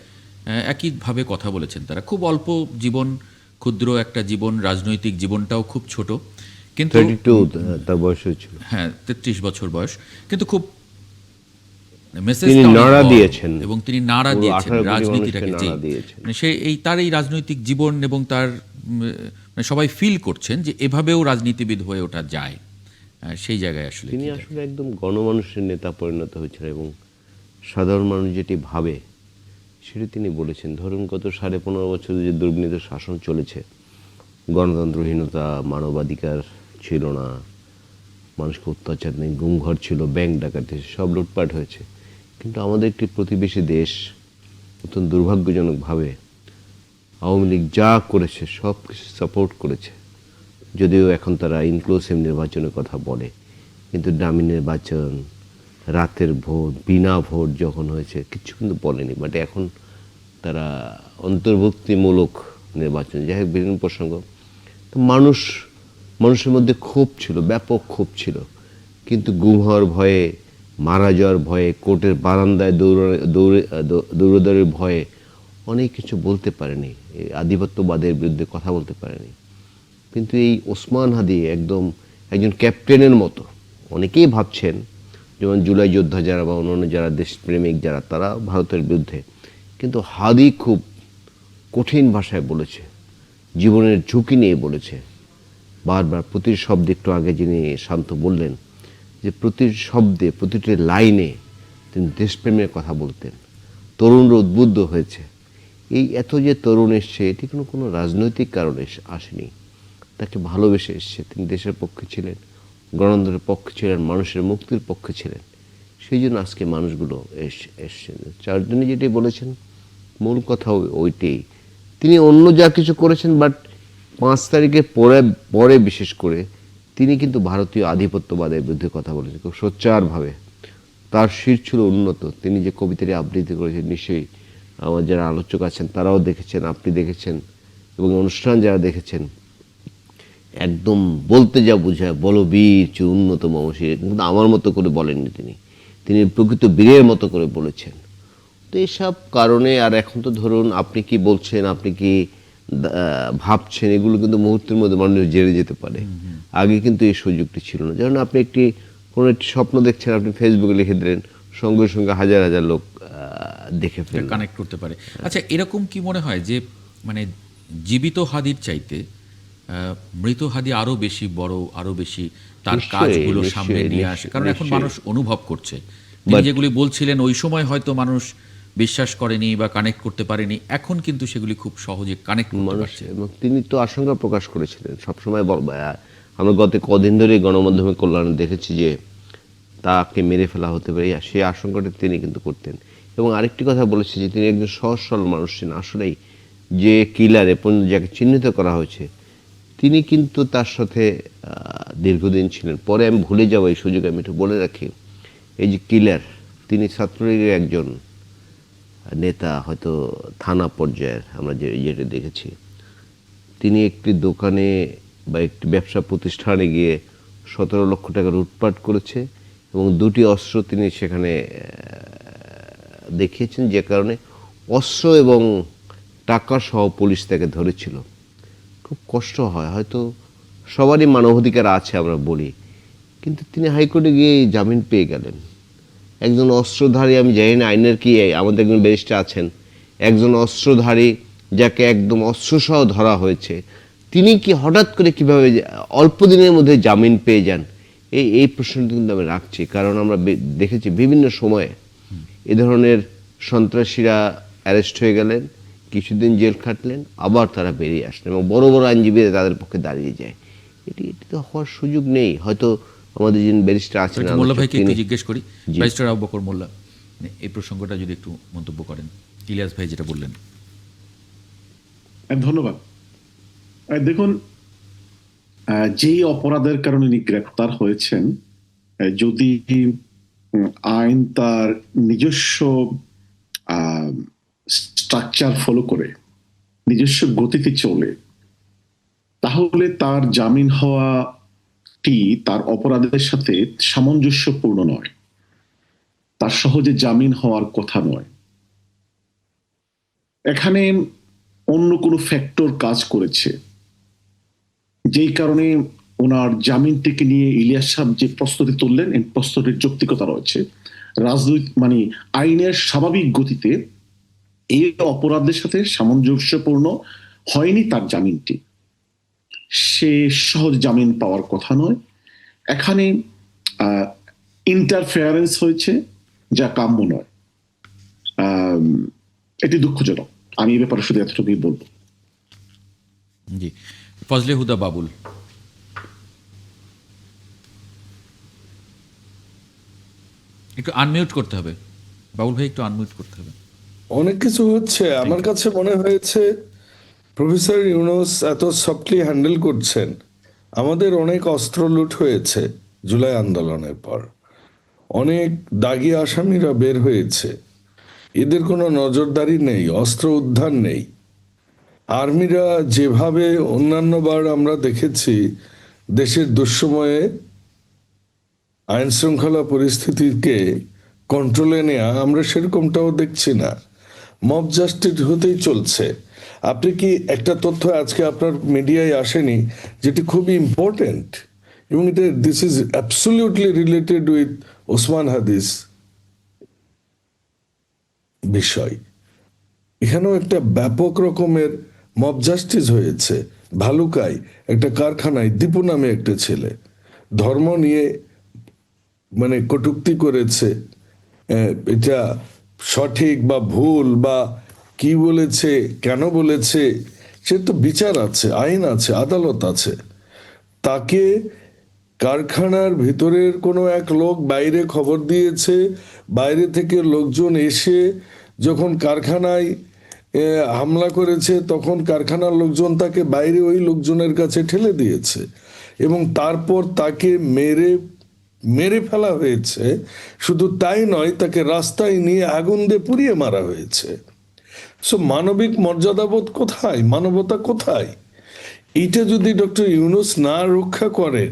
একইভাবে কথা বলেছেন, তারা খুব অল্প জীবন, ক্ষুদ্র একটা জীবন, রাজনৈতিক জীবনটাও খুব ছোট, কিন্তু 32 তার বয়স হয়েছিল। হ্যাঁ, 33 বছর বয়স, কিন্তু খুব মেসেজ তিনি নাড়া দিয়েছেন, এবং তিনি নাড়া পুরো দিয়েছেন 18 কোটি রাজনীতিটাকে। মানুষকে নাড়া দিয়েছেন। মানে সে তার এই রাজনৈতিক জীবন, এবং তার সবাই ফিল করছেন যে এভাবেও রাজনীতিবিদ হয়ে ওঠা যায়, সেই জায়গায় আসলে তিনি আসলে একদম গণমানুষের নেতা পরিণত হয়েছেন, এবং সাধারণ মানুষ যেটি ভাবে সেটি তিনি বলেছেন। ধরুন, গত 15.5 বছর যে দুর্নীত শাসন চলেছে, গণতন্ত্রহীনতা, মানবাধিকার ছিল না, মানুষকে অত্যাচার নেই, গুমঘর ছিল, ব্যাংক ডাকাতি, সব লুটপাট হয়েছে। কিন্তু আমাদের একটি প্রতিবেশী দেশ অত্যন্ত দুর্ভাগ্যজনকভাবে আওয়ামী লীগ যা করেছে সব কিছু সাপোর্ট করেছে। যদিও এখন তারা ইনক্লুসিভ নির্বাচনের কথা বলে, কিন্তু ডামি নির্বাচন, রাতের ভোট, বিনা ভোট যখন হয়েছে, কিছু কিন্তু বলেনি। বাট এখন তারা অন্তর্ভুক্তিমূলক নির্বাচন, যাই হোক, বিভিন্ন প্রসঙ্গ। তো মানুষের মধ্যে ক্ষোভ ছিল, ব্যাপক ক্ষোভ ছিল, কিন্তু গুম হওয়ার ভয়ে, মারা যাওয়ার ভয়ে, কোর্টের বারান্দায় দৌড়াদৌড়ির ভয়ে অনেক কিছু বলতে পারেনি, আধিপত্যবাদের বিরুদ্ধে কথা বলতে পারেনি। কিন্তু এই ওসমান হাদি একজন ক্যাপ্টেনের মতো, অনেকেই ভাবছেন, যেমন জুলাই যোদ্ধা যারা বা অন্যান্য যারা দেশপ্রেমিক যারা, তারা ভারতের বিরুদ্ধে, কিন্তু হাদি খুব কঠিন ভাষায় বলেছে, জীবনের ঝুঁকি নিয়ে বলেছে বারবার। প্রতি শব্দে, একটু আগে যিনি শান্ত বললেন যে প্রতি শব্দে, প্রতিটি লাইনে তিনি দেশপ্রেমের কথা বলতেন। তরুণরা উদ্বুদ্ধ হয়েছে। এই এত যে তরুণ এসছে, এটি কোনো রাজনৈতিক কারণে আসেনি, তাকে ভালোবেসে এসছে। তিনি দেশের পক্ষে ছিলেন, গণতন্ত্রের পক্ষে ছিলেন, মানুষের মুক্তির পক্ষে ছিলেন। সেই জন্য আজকে মানুষগুলো এসছেন। চারজনই যেটি বলেছেন, মূল কথা ওইটাই। তিনি অন্য যা কিছু করেছেন, বাট 5 তারিখের পরে বিশেষ করে তিনি কিন্তু ভারতীয় আধিপত্যবাদের বিরুদ্ধে কথা বলেছেন খুব সোচ্চারভাবে। তার শির ছিল উন্নত। তিনি যে কবিতাটি আবৃত্তি করেছেন, নিশ্চয়ই আমার যারা আলোচক আছেন তারাও দেখেছেন, আপনি দেখেছেন, এবং অনুষ্ঠান যারা দেখেছেন, একদম বলতে যা বোঝায়, বলো বীর চে উন্নত মমশির, কিন্তু আমার মতো করে বলেননি তিনি, তিনি প্রকৃত বীরের মতো করে বলেছেন। তো এইসব কারণে, আর এখন তো ধরুন আপনি কি বলছেন, আপনি কি ভাবছেন, এগুলো কিন্তু মুহূর্তের মধ্যে মানুষ জেনে যেতে পারে। আগে কিন্তু এই সুযোগটি ছিল না। যেমন আপনি কোনো একটি স্বপ্ন দেখছেন, আপনি ফেসবুকে লিখে দিলেন, সঙ্গে সঙ্গে হাজার হাজার লোক দেখে ফেললেন, কানেক্ট করতে পারে। আচ্ছা, এরকম কি মনে হয় যে মানে জীবিত হাদির চাইতে মৃত হাদি আরো বেশি বড়, আরো বেশি তার নিশ্চয়ই, কাজগুলো নিশ্চয়ই, সামনে নিয়ে আসে? কারণ এখন নিশ্চয়ই। মানুষ অনুভব করছে, তিনি যেগুলি বলছিলেন ওই সময় হয়তো মানুষ বিশ্বাস করেনি বা কানেক্ট করতে পারেনি, এখন কিন্তু সেগুলি খুব সহজে কানেক্ট করতে মানুষ, পারছে। এবং তিনি তো আশঙ্কা প্রকাশ করেছিলেন সবসময়। আমরা গত কদিন ধরে গণমাধ্যমে কল্যাণে দেখেছি যে তাকে মেরে ফেলা হতে পারে, সেই আশঙ্কাটা তিনি কিন্তু করতেন। এবং আরেকটি কথা বলেছে যে তিনি একজন সহজ সরল মানুষ ছিলেন। আসলেই যে কিলার পর্যন্ত যাকে চিহ্নিত করা হয়েছে, তিনি কিন্তু তার সাথে দীর্ঘদিন ছিলেন। পরে আমি ভুলে যাব, এই সুযোগে আমি একটু বলে রাখি, এই যে কিলার, তিনি ছাত্রলীগের একজন নেতা, হয়তো থানা পর্যায়ের, আমরা যেটা দেখেছি। তিনি একটি দোকানে বা একটি ব্যবসা প্রতিষ্ঠানে গিয়ে 17 লক্ষ টাকা লুটপাট করেছে, এবং 2টি অস্ত্র তিনি সেখানে দেখিয়েছেন, যে কারণে অস্ত্র এবং টাকা সহ পুলিশ তাকে ধরেছিল। খুব কষ্ট হয়, হয়তো সবারই মানবাধিকার আছে আমরা বলি, কিন্তু তিনি হাইকোর্টে গিয়ে জামিন পেয়ে গেলেন। একজন অস্ত্রধারী, আমি জানি না আইনের কি, আমাদের একজন ব্যারিস্টার আছেন, একজন অস্ত্রধারী যাকে একদম অস্ত্রসহ ধরা হয়েছে, তিনি কি হঠাৎ করে কিভাবে অল্প দিনের মধ্যে জামিন পেয়ে যান? এই প্রশ্নটি কিন্তু আমি রাখছি, কারণ আমরা দেখেছি বিভিন্ন সময়ে এ ধরনের সন্ত্রাসীরা অ্যারেস্ট হয়ে গেলেন, কিছুদিন জেল খাটলেন, আবার তারা বেরিয়ে আসলেন, এবং বড় বড় আইনজীবীরা তাদের পক্ষে দাঁড়িয়ে যায়। এটি তো হওয়ার সুযোগ নেই। হয়তো আমাদের যিনি ব্যারিস্টার আছেন, মোল্লা ভাইকে একটু জিজ্ঞেস করি, ব্যারিস্টার আবু বকর মোল্লা, এই প্রসঙ্গটা যদি একটু মন্তব্য করেন, ইলিয়াস ভাই যেটা বললেন। ধন্যবাদ। দেখুন, যেই অপরাধের কারণে উনি গ্রেপ্তার হয়েছেন, যদি আইন তার নিজস্ব স্ট্রাকচার ফলো করে, নিজস্ব গতিতে চলে, তাহলে তার জামিন হওয়াটি তার অপরাধের সাথে সামঞ্জস্যপূর্ণ নয়, তার সহজে জামিন হওয়ার কথা নয়। এখানে অন্য কোনো ফ্যাক্টর কাজ করেছে, যেই কারণে ওনার জামিনটিকে নিয়ে ইলিয়াস সাহেব যে প্রস্তুতি তুললেন, এই প্রস্তুতির যৌক্তিকতা রয়েছে। রাজনৈতিক মানে আইনের স্বাভাবিক গতিতে এই অপরাধের সাথে সামঞ্জস্যপূর্ণ হয়নি তার জামিনটি, সে সহজ জামিন পাওয়ার কথা নয়। এখানে ইন্টারফেয়ারেন্স হয়েছে, যা কাম্য নয়। এটি দুঃখজনক। আমি এ ব্যাপারে শুধু এতটুকুই বলবো। জি, ফজলে হুদা বাবুল। একটু আনমিউট করতে হবে বাবুল ভাই, একটু আনমিউট করতে হবে। অনেক কিছু হচ্ছে, আমার কাছে মনে হয়েছে প্রফেসর ইউনূস এত সফটলি হ্যান্ডেল করছেন। আমাদের অনেক অস্ত্র লুট হয়েছে জুলাই আন্দোলনের পর, অনেক দাগী আসামিরা বের হয়েছে, এদের কোনো নজরদারি নেই, অস্ত্র উদ্ধার নেই। আর্মিরা যেভাবে অন্যান্যবার আমরা দেখেছি দেশের দুঃসময়ে আইন শৃঙ্খলা পরিস্থিতিকে কন্ট্রোলে নেওয়া, আমরা সেরকমটাও দেখছি না। মব জাস্টিস হতেই চলছে। আপনি কি একটা তথ্য আজকে আপনার মিডিয়ায় আসেনি, যেটি খুবই ইম্পর্টেন্ট, এবং এটা this is absolutely related with Osman হাদিস বিষয়। এখানেও একটা ব্যাপক রকমের মব জাস্টিস হয়েছে। ভালুকায় একটা কারখানায় দীপু নামে একটা ছেলে ধর্ম নিয়ে মানে কটূক্তি করেছে। এটা সঠিক বা ভুল বা কি বলেছে, কেন বলেছে, সে তো বিচার আছে, আইন আছে, আদালত আছে। তাকে কারখানার ভিতরের কোনো এক লোক বাইরে খবর দিয়েছে, বাইরে থেকে লোকজন এসে যখন কারখানায় হামলা করেছে, তখন কারখানার লোকজন তাকে বাইরে ওই লোকজনের কাছে ঠেলে দিয়েছে এবং তারপর তাকে মেরে মেরে ফেলা হয়েছে। শুধু তাই নয়, তাকে রাস্তায় নিয়ে আগুন দিয়ে পুড়িয়ে মারা হয়েছে। সো মানবিক মর্যাদাবোধ কোথায়, মানবতা কোথায়? এইটা যদি ডক্টর ইউনূস না রক্ষা করে,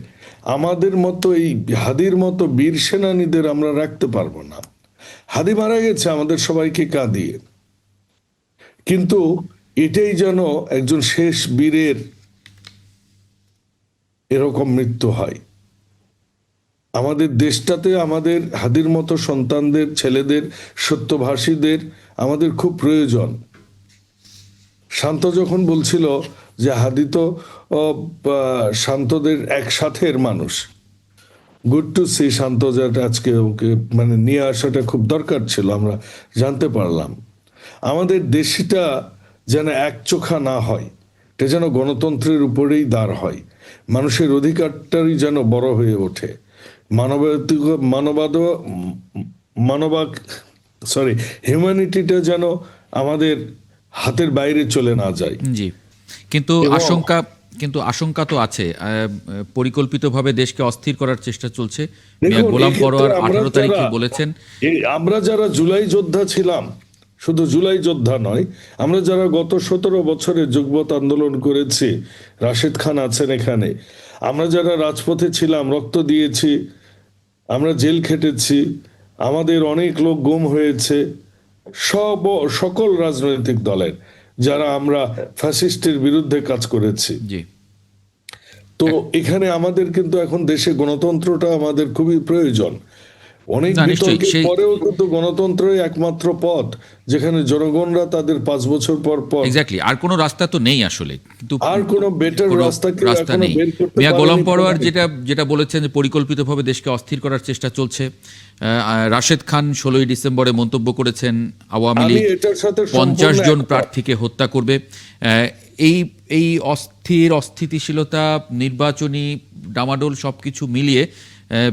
আমাদের মতো এই হাদির মতো বীর সেনানীদের আমরা রাখতে পারবো না। হাদি মারা গেছে আমাদের সবাইকে কাঁদিয়ে, কিন্তু এটাই যেন একজন শেষ বীরের এরকম মৃত্যু হয়। আমাদের দেশটাতে আমাদের হাদির মতো সন্তানদের, ছেলেদের, সত্যভাষীদের আমাদের খুব প্রয়োজন। শান্ত যখন বলছিল যে হাদি তো শান্তদের একসাথের মানুষ, গুড টু সি শান্ত যেটা আজকে ওকে মানে নিয়ে আসাটা খুব দরকার ছিল, আমরা জানতে পারলাম। আমাদের দেশটা যেন একচোখা না হয়, এটা যেন গণতন্ত্রের উপরেই দাঁড় হয়, মানুষের অধিকারটাই যেন বড় হয়ে ওঠে, মানবাদ মানবাক সরি হিউম্যানিটিটা যেন আমাদের হাতের বাইরে চলে না যায়। জি, কিন্তু এবং আশঙ্কা তো আছে। পরিকল্পিতভাবে দেশকে অস্থির করার চেষ্টা চলছে। মিয়া দেখুন, গোলাম এক্ষেত্রে পরোয়ার আমরা 18 তারিখে যারা- বলেছেন, আমরা যারা জুলাই যোদ্ধা ছিলাম, শুধু জুলাই যোদ্ধা নয়, আমরা যারা গত 17 বছরে যুগপৎ আন্দোলন করেছি, রাশেদ খান আছেন এখানে, আমরা যারা রাজপথে ছিলাম, রক্ত দিয়েছি, আমরা জেল খেটেছি, আমাদের অনেক লোক গুম হয়েছে, সকল রাজনৈতিক দলের যারা আমরা ফ্যাসিস্টের বিরুদ্ধে কাজ করেছি। জি তো এখানে আমাদের কিন্তু এখন দেশে গণতন্ত্রটা আমাদের খুবই প্রয়োজন। অনেক না, নিশ্চয়ই, বিতর্কের সেই- পরেও কিন্তু গণতন্ত্রই একমাত্র পথ যেখানে জনগণরা তাদের 5 বছর পর পর এক্স্যাক্টলি, আর কোনো রাস্তা তো নেই আসলে। কিন্তু আর কোনো বেটার কোনো রাস্তা কেউ রাস্তা এখনো নেই। বের করতে মিয়া গোলাম পারেনি পরোয়ার কোনোদিন। যেটা বলেছেন যে পরিকল্পিতভাবে দেশকে অস্থির করার চেষ্টা চলছে। রাশেদ খান 16ই ডিসেম্বরে মন্তব্য করেছেন আওয়ামী আমি লীগ এটার সাথে 50 জন সম্পূর্ণ প্রার্থীকে হত্যা করবে। এই অস্থিতিশীলতা, নির্বাচনী ডামাডোল সবকিছু মিলিয়ে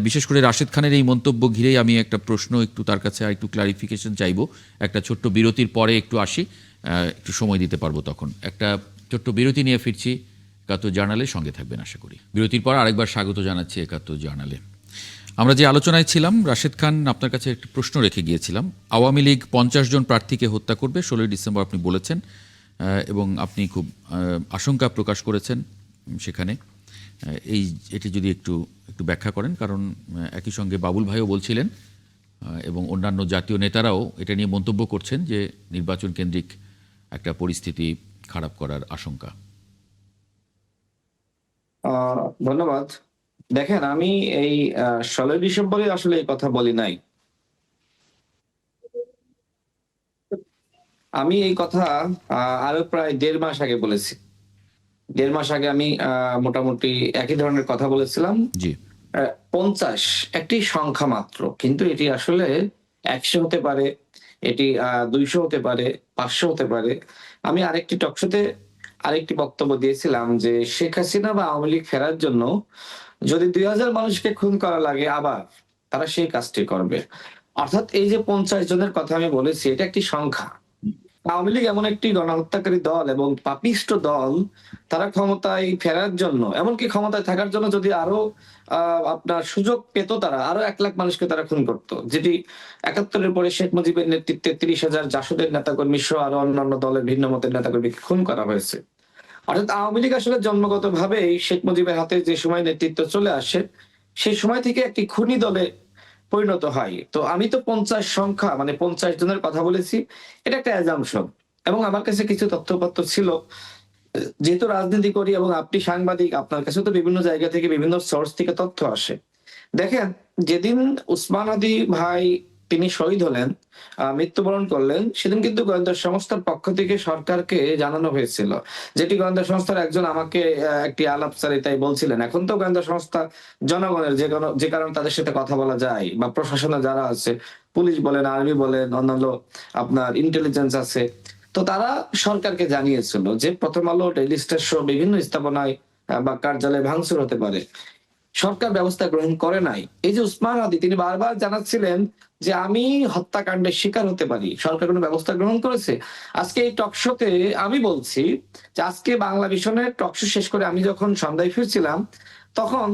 বিশেষ করে রাশেদ খানের এই মন্তব্য ঘিরেই আমি একটা প্রশ্ন একটু তার কাছে আর একটু ক্লারিফিকেশন চাইবো। একটা ছোট্ট বিরতির পরে একটু আসি, একটু সময় দিতে পারবো তখন। একটা ছোট্ট বিরতি নিয়ে ফিরছি। একাত্তর জার্নালের সঙ্গে থাকবেন আশা করি। বিরতির পর আরেকবার স্বাগত জানাচ্ছি একাত্তর জার্নালে। আমরা যে আলোচনায় ছিলাম, রাশেদ খান আপনার কাছে একটা প্রশ্ন রেখে গিয়েছিলাম। আওয়ামী লীগ 50 জন প্রার্থীকে হত্যা করবে 16ই ডিসেম্বর আপনি বলেছেন, এবং আপনি খুব আশঙ্কা প্রকাশ করেছেন সেখানে। এটি যদি একটু ব্যাখ্যা করেন, কারণ একই সঙ্গে বাবুল ভাইও বলছিলেন এবং অন্যান্য জাতীয় নেতারাও এটা নিয়ে মন্তব্য করছেন যে নির্বাচন কেন্দ্রিক একটা পরিস্থিতি খারাপ করার আশঙ্কা। ধন্যবাদ। দেখেন, আমি এই 16 ডিসেম্বরে আসলে এই কথা বলি নাই। আমি এই কথা আরো প্রায় 1.5 মাস আগে বলেছি। 1.5 মাস আগে আমি মোটামুটি একই ধরনের কথা বলেছিলাম। জি, 50 একটি সংখ্যা মাত্র, কিন্তু এটি আসলে 100 হতে পারে, এটি 200 হতে পারে, 500 হতে পারে। আমি আরেকটি টকশোতে আরেকটি বক্তব্য দিয়েছিলাম যে শেখ হাসিনা বা আওয়ামী লীগ ফেরার জন্য যদি 2000 মানুষকে খুন করা লাগে, আবার তারা সেই কাজটি করবে। অর্থাৎ এই যে 50 জনের কথা আমি বলেছি, এটা একটি সংখ্যা। আওয়ামী লীগ এমন একটি গণহত্যাকারী দল এবং পাপিষ্ট দল, তারা ক্ষমতায় ফেরার জন্য, এমনকি ক্ষমতায় থাকার জন্য যদি আরো আপনার সুযোগ পেত, তারা আরো 1 লাখ মানুষকে তারা খুন করতো, যেটি 71-এর পরে শেখ মুজিবের নেতৃত্বে 30,000 জাসদের নেতাকর্মী সহ আরো অন্যান্য দলের ভিন্ন মতের নেতাকর্মীকে খুন করা হয়েছে। অর্থাৎ আওয়ামী লীগ আসলে জন্মগতভাবেই শেখ মুজিবের হাতে যে সময় নেতৃত্ব চলে আসে, সেই সময় থেকে একটি খুনি দলে পরিণত হয়। তো আমি তো 50 সংখ্যা মানে 50 জনের কথা বলেছি, এটা একটা অ্যাজাম্পশন। এবং আমার কাছে কিছু তথ্যপত্র ছিল, যেহেতু রাজনীতি করি এবং আপনি সাংবাদিক, আপনার কাছে তো বিভিন্ন জায়গা থেকে বিভিন্ন সোর্স থেকে তথ্য আসে। দেখেন, যেদিন উসমান হাদি ভাই তিনি শহীদ হলেন, মৃত্যুবরণ করলেন, সেদিন কিন্তু গোয়েন্দা সংস্থার পক্ষ থেকে সরকারকে জানানো হয়েছিল, যেটি গোয়েন্দা সংস্থার একজন আমাকে একটি আলাপচারিতায় বলছিলেন। এখন তো গোয়েন্দা সংস্থা জনগণের, যে কারণে তাদের সাথে কথা বলা যায়, বা প্রশাসনে যারা আছে, পুলিশ বলেন, আর্মি বলেন, অন্যান্য আপনার ইন্টেলিজেন্স আছে, তো তারা সরকারকে জানিয়েছিল যে প্রথম আলো, ডেইলি স্টার সহ বিভিন্ন স্থাপনায় বা কার্যালয়ে ভাঙচুর হতে পারে। সরকার ব্যবস্থা গ্রহণ করে নাই। এই যে উসমান হাদি, তিনি বারবার জানাচ্ছিলেন যে আমি হত্যাকাণ্ডের শিকার হতে পারি, সরকার কোনো ব্যবস্থা গ্রহণ করেছে? আজকে এই টকশোতে আমি বলছি যে আজকে বাংলা ভিশনের টকশো শেষ করে আমি যখন সন্ধ্যায় ফিরছিলাম, তখন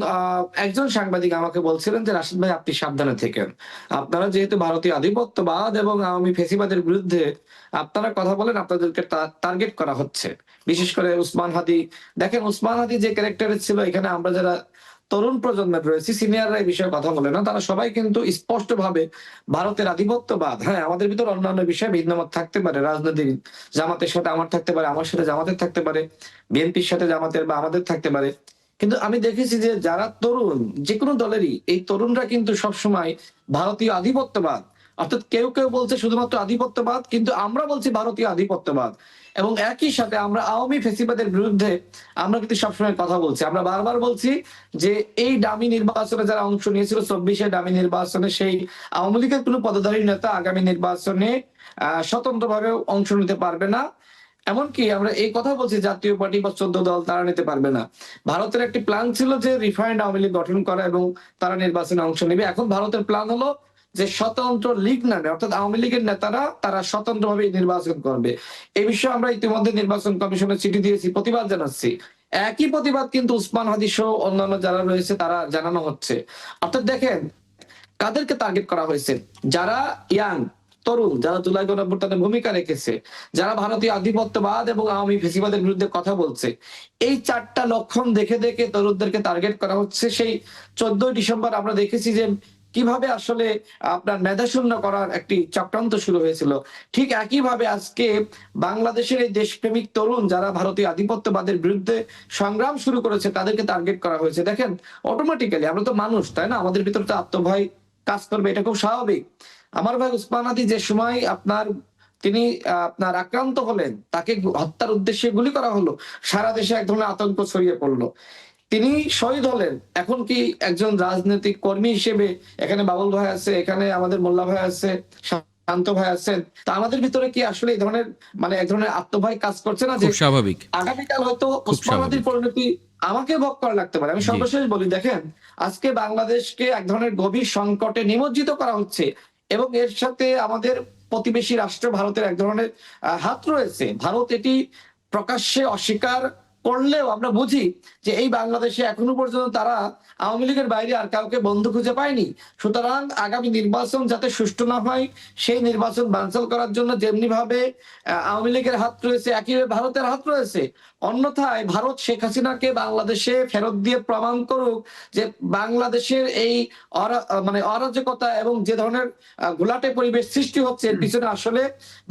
একজন সাংবাদিক আমাকে বলছিলেন যে রাশিদ ভাই, আপনি সাবধানে থেকেন, আপনারা যেহেতু ভারতীয় আধিপত্যবাদ এবং আওয়ামী ফেসিবাদের বিরুদ্ধে আপনারা কথা বলেন, আপনাদেরকে টার্গেট করা হচ্ছে। বিশেষ করে উসমান হাদি, দেখেন উসমান হাদি যে ক্যারেক্টারে ছিল, এখানে আমরা যারা তরুণ প্রজন্মের রয়েছে, সিনিয়ররা এই বিষয়ে কথা বলে না, তারা সবাই কিন্তু স্পষ্ট ভাবে ভারতের আধিপত্যবাদ, হ্যাঁ আমাদের ভিতর অন্যান্য বিষয়ে ভিন্নমত থাকতে পারে, রাজনৈতিক, জামাতের সাথে আমার থাকতে পারে, আমার সাথে জামাতের থাকতে পারে, বিএনপির সাথে জামাতের বা আমাদের থাকতে পারে, কিন্তু আমি দেখেছি যে যারা তরুণ, যে কোনো দলেরই এই তরুণরা কিন্তু সবসময় ভারতীয় আধিপত্যবাদ, অর্থাৎ কেউ কেউ বলছে শুধুমাত্র আধিপত্যবাদ, কিন্তু আমরা বলছি ভারতীয় আধিপত্যবাদ, এবং একই সাথে আমরা আওয়ামী ফেসিবাদের বিরুদ্ধে আমরা কিন্তু সবসময় কথা বলছি। আমরা বারবার বলছি যে এই ডামি নির্বাচনে যারা অংশ নিয়েছিল, 24-এ ডামি নির্বাচনে, সেই আওয়ামী লীগের কোনো পদধারী নেতা আগামী নির্বাচনে স্বতন্ত্রভাবে অংশ নিতে পারবে না। এমনকি আমরা এই কথা বলছি, জাতীয় পার্টি বা 14 দল তারা নিতে পারবে না। ভারতের একটি প্ল্যান ছিল যে রিফাইন্ড আওয়ামী লীগ গঠন করা এবং তারা নির্বাচনে অংশ নেবে। এখন ভারতের প্ল্যান হলো যে স্বতন্ত্র লীগ নামে, অর্থাৎ আওয়ামী লীগের নেতারা তারা স্বতন্ত্রভাবে নির্বাচন করবে। এই বিষয়ে আমরা ইতিমধ্যে নির্বাচন কমিশনে চিঠি দিয়েছি, প্রতিবাদ জানাচ্ছি। একই প্রতিবাদ কিন্তু উসমান হাদি সহ অন্যান্য যারা রয়েছে তারা জানানো হচ্ছে। অর্থাৎ দেখেন কাদেরকে টার্গেট করা হয়েছে, যারা ইয়াং, তরুণ, যারা জুলাই গণঅভ্যুত্থানে ভূমিকা রেখেছে, যারা ভারতীয় আধিপত্যবাদ এবং আওয়ামী ফেসিবাদের বিরুদ্ধে কথা বলছে, এই 4টা লক্ষণ দেখে দেখে তরুণদেরকে টার্গেট করা হচ্ছে। সেই 14 ডিসেম্বর আমরা দেখেছি যে কিভাবে আসলে আপনার মেধাশূন্য করার একটি চক্রান্ত শুরু হয়েছিল। ঠিক একইভাবে আজকে বাংলাদেশের এই দেশপ্রেমিক তরুণ যারা ভারতীয় আধিপত্যবাদের বিরুদ্ধে সংগ্রাম শুরু করেছে, তাদেরকে টার্গেট করা হয়েছে। দেখেন অটোমেটিক্যালি, আমরা তো মানুষ, তাই না, আমাদের ভিতরে তো আত্মভয় কাজ করবে, এটা খুব স্বাভাবিক। আমার ভাই উসমান হাদি যে সময় তিনি আপনার আক্রান্ত হলেন, তাকে হত্যার উদ্দেশ্যে গুলি করা হলো, সারা দেশে এক ধরনের আতঙ্ক ছড়িয়ে পড়লো, তিনি শহীদ হলেন। এখন কি একজন রাজনৈতিক কর্মী হিসেবে, এখানে বাবুল ভাই আছে, এখানে আমাদের মোল্লা ভাই আছে, শান্ত ভাই আছেন, তা আমাদের ভিতরে কি আসলে এই ধরনের এক ধরনের আত্মভয় কাজ করছে না যে খুব স্বাভাবিক। আগামীকাল হয়তো খুব উসমান হাদির স্বাভাবিক। পরিণতি আমাকে ভোগ করা লাগতে পারে? আমি জি। সর্বশেষ বলি, দেখেন আজকে বাংলাদেশকে এক ধরনের গভীর সংকটে নিমজ্জিত করা হচ্ছে, এবং এর সাথে আমাদের প্রতিবেশী রাষ্ট্র ভারতের এক ধরনের হাত রয়েছে। ভারত এটি প্রকাশ্যে অস্বীকার করলেও আমরা বুঝি যে এই বাংলাদেশে এখনো পর্যন্ত তারা আওয়ামী লীগের বাইরে আর কাউকে বন্ধু খুঁজে পায়নি। সুতরাং আগামী নির্বাচন যাতে সুষ্ঠু না হয়, সেই নির্বাচন বানচাল করার জন্য যেমনি ভাবে আওয়ামী লীগের হাত রয়েছে, একইভাবে ভারতের হাত রয়েছে। অন্যথায় ভারত শেখ হাসিনাকে বাংলাদেশে ফেরত দিয়ে প্রমাণ করুক যে বাংলাদেশের এই অরাজকতা এবং যে ধরনের ঘোলাটে পরিবেশ সৃষ্টি হচ্ছে, এর পিছনে আসলে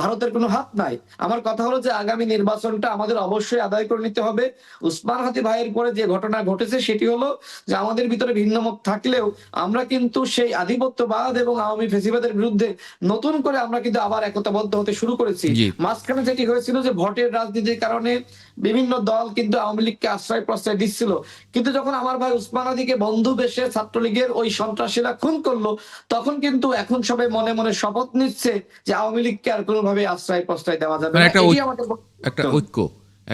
ভারতের কোনো হাত নাই। আমার কথা হলো যে আগামী নির্বাচনটা আমাদের অবশ্যই আদায় করে নিতে হবে। উসমান হাদি ভাইয়ের পরে যে ঘটনা ঘটেছে সেটি হলো যে আমাদের ভিতরে ভিন্নমত থাকলেও আমরা কিন্তু সেই আধিপত্যবাদ এবং আওয়ামী ফেসিবাদের বিরুদ্ধে নতুন করে আমরা কিন্তু আবার একতাবদ্ধ হতে শুরু করেছি। জি। মাঝখানে যেটি হয়েছিল যে ভোটের রাজনীতির কারণে বিভিন্ন দল কিন্তু আওয়ামী লীগকে আশ্রয় প্রশ্রয় দিচ্ছিল, কিন্তু যখন আমার ভাই উসমান হাদিকে বন্ধু বেশে ছাত্রলীগের ওই সন্ত্রাসীরা খুন করলো, তখন কিন্তু এখন সবাই মনে মনে শপথ নিচ্ছে যে আওয়ামী লীগকে আর কোনোভাবে আশ্রয় প্রশ্রয় দেওয়া যাবে মানে না। একটা এটি আমাদের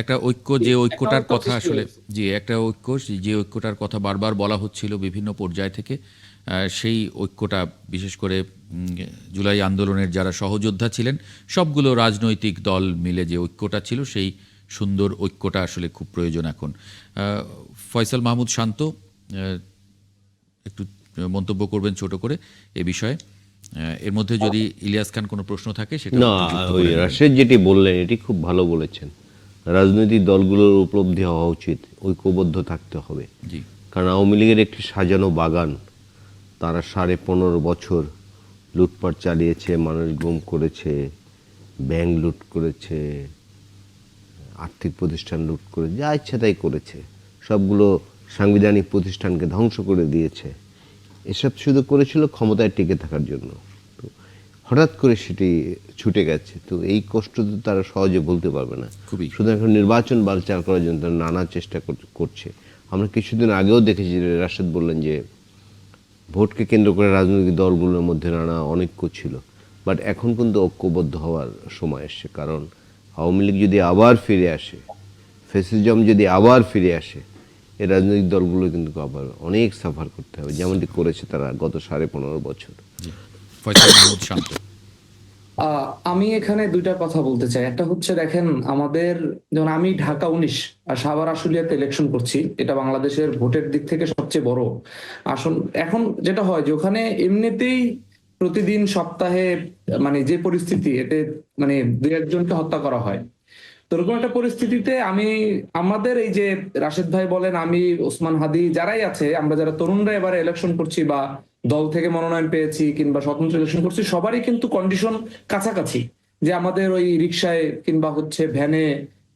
একটা ঐক্য, যে ঐক্যটার একটা ঐক্য কথা সৃষ্টি আসলে, হয়েছে। যে একটা ঐক্য, যে ঐক্যটার কথা বারবার বলা হচ্ছিল বিভিন্ন পর্যায় থেকে, সেই ঐক্যটা বিশেষ করে জুলাই আন্দোলনের যারা সহযোদ্ধা ছিলেন, সবগুলো রাজনৈতিক দল মিলে যে ঐক্যটা ছিল, সেই সুন্দর ঐক্যটা আসলে খুব প্রয়োজন এখন। ফয়সাল মাহমুদ শান্ত একটু মন্তব্য করবেন ছোট করে এ বিষয়ে। এর মধ্যে যদি ইলিয়াস খান কোনো প্রশ্ন থাকে সেটা না, একটু যুক্ত ওই করে নেবেন। রাশেদ যেটি বললেন এটি খুব ভালো বলেছেন। রাজনৈতিক দলগুলোর উপলব্ধি হওয়া উচিত, ঐক্যবদ্ধ থাকতে হবে। জি। কারণ আওয়ামী লীগের একটি সাজানো বাগান, তারা 15.5 বছর লুটপাট চালিয়েছে, মানুষ গুম করেছে, ব্যাংক লুট করেছে, আর্থিক প্রতিষ্ঠান লুট করে যা ইচ্ছে তাই করেছে, সবগুলো সাংবিধানিক প্রতিষ্ঠানকে ধ্বংস করে দিয়েছে। এসব শুধু করেছিল ক্ষমতায় টিকে থাকার জন্য। তো হঠাৎ করে সেটি ছুটে গেছে। তো এই কষ্ট তো তারা সহজে বলতে পারবে না। খুবই। সুতরাং এখন নির্বাচন বানচাল করার জন্য তারা নানা চেষ্টা করছে। আমরা কিছুদিন আগেও দেখেছি যে রাশেদ বললেন যে ভোটকে কেন্দ্র করে রাজনৈতিক দলগুলোর মধ্যে নানা অনৈক্য ছিল, বাট এখন পর্যন্ত ঐক্যবদ্ধ হওয়ার সময় এসছে। কারণ আওয়ামী লীগ যদি আবার ফিরে আসে, ফ্যাসিজম যদি আবার ফিরে আসে, এই রাজনৈতিক দলগুলো কিন্তু আবার অনেক সাফার করতে হবে, যেমনটি করেছে তারা গত 15.5 বছর। ফয়সাল মাহমুদ শান্ত। আমি এখানে দুইটা কথা বলতে চাই। একটা হচ্ছে দেখেন, আমাদের যেমন আমি ঢাকা 19 আর সাভার আশুলিয়াতে ইলেকশন করছি, এটা বাংলাদেশের ভোটের দিক থেকে সবচেয়ে বড় আসন। এখন যেটা হয় যে ওখানে এমনিতেই প্রতিদিন সপ্তাহে মানে যে পরিস্থিতি, এতে মানে দুই একজনকে হত্যা করা হয়। তো এরকম একটা পরিস্থিতিতে আমাদের এই যে রাশেদ ভাই বলেন, আমি ওসমান হাদি, যারাই আছে, আমরা যারা তরুণরা এবারে ইলেকশন করছি বা দল থেকে মনোনয়ন পেয়েছি কিংবা স্বতন্ত্র ইলেকশন করছি, সবারই কিন্তু কন্ডিশন কাছাকাছি, যে আমাদের ওই রিক্সায় কিংবা হচ্ছে ভ্যানে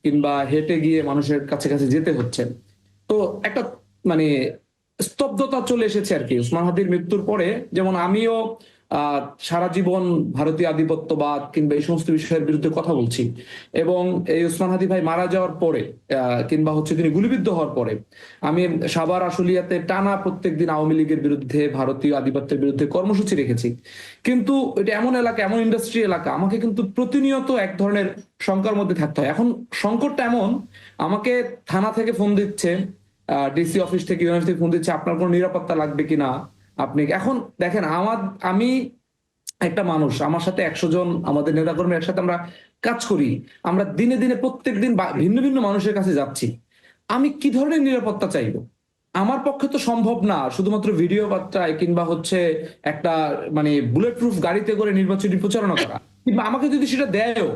কিংবা হেঁটে গিয়ে মানুষের কাছে কাছে যেতে হচ্ছে। তো একটা মানে স্তব্ধতা চলে এসেছে আর কি ওসমান হাদির মৃত্যুর পরে। যেমন আমিও সারা জীবন ভারতীয় আধিপত্যবাদ কিংবা এই সমস্ত বিষয়ের বিরুদ্ধে কথা বলছি, এবং এই ওসমান হাদি ভাই মারা যাওয়ার পরে কিংবা হচ্ছে তিনি গুলিবিদ্ধ হওয়ার পরে আমি সাভার আশুলিয়াতে টানা প্রত্যেকদিন আওয়ামী লীগের বিরুদ্ধে, ভারতীয় আধিপত্যের বিরুদ্ধে কর্মসূচি রেখেছি। কিন্তু এটা এমন এলাকা, এমন ইন্ডাস্ট্রি এলাকা, আমাকে কিন্তু প্রতিনিয়ত এক ধরনের শঙ্কার মধ্যে থাকতে হয়। এখন সংকটটা এমন, আমাকে থানা থেকে ফোন দিচ্ছে, ডিসি অফিস থেকে, ইউনিভার্সিটি থেকে ফোন দিচ্ছে, আপনার কোনো নিরাপত্তা লাগবে কিনা। আপনি এখন দেখেন, আমি একটা মানুষ, আমার সাথে 100 জন আমাদের নেতাকর্মী একসাথে আমরা কাজ করি, আমরা দিনে দিনে প্রত্যেকদিন ভিন্ন ভিন্ন মানুষের কাছে যাচ্ছি। আমি কি ধরনের নিরাপত্তা চাইবো? আমার পক্ষে তো সম্ভব না শুধুমাত্র ভিডিও বার্তায় কিংবা হচ্ছে একটা মানে বুলেট প্রুফ গাড়িতে করে নির্বাচনী প্রচারণা করা, কিংবা আমাকে যদি সেটা দেয়ও,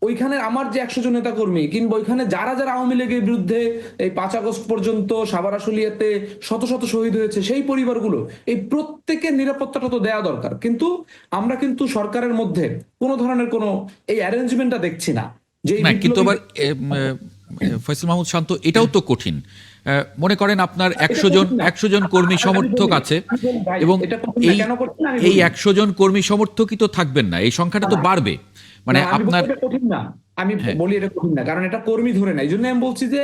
ওইখানে আমার যে 100 জন নেতা কর্মী কিংবা ওইখানে যারা যারা আওয়ামী লীগের বিরুদ্ধে এই 5 আগস্ট পর্যন্ত সাভার আশুলিয়াতে শত শত শহীদ হয়েছে, সেই পরিবারগুলো, এই প্রত্যেকের নিরাপত্তাটা তো দেওয়া দরকার। কিন্তু আমরা কিন্তু সরকারের মধ্যে কোনো ধরনের কোনো এই অ্যারেঞ্জমেন্টটা দেখছি না। যে এই না, কিন্তু বিপ্লবী- আবার ফয়সাল মাহমুদ শান্ত, এটাও তো কঠিন। মনে করেন আপনার 100 জন কর্মী সমর্থক আছে, এবং এটা কঠিন না, এই কেন কঠিন না আমি এই বলি। 100 জন কর্মী সমর্থকই তো থাকবেন না, এই সংখ্যাটা তো বাড়বে। মানে না, আমি আপনার বলি এটা কঠিন না, আমি হ্যাঁ। বলি এটা কঠিন না, কারণ এটা কর্মী ধরে না। এই জন্য আমি বলছি যে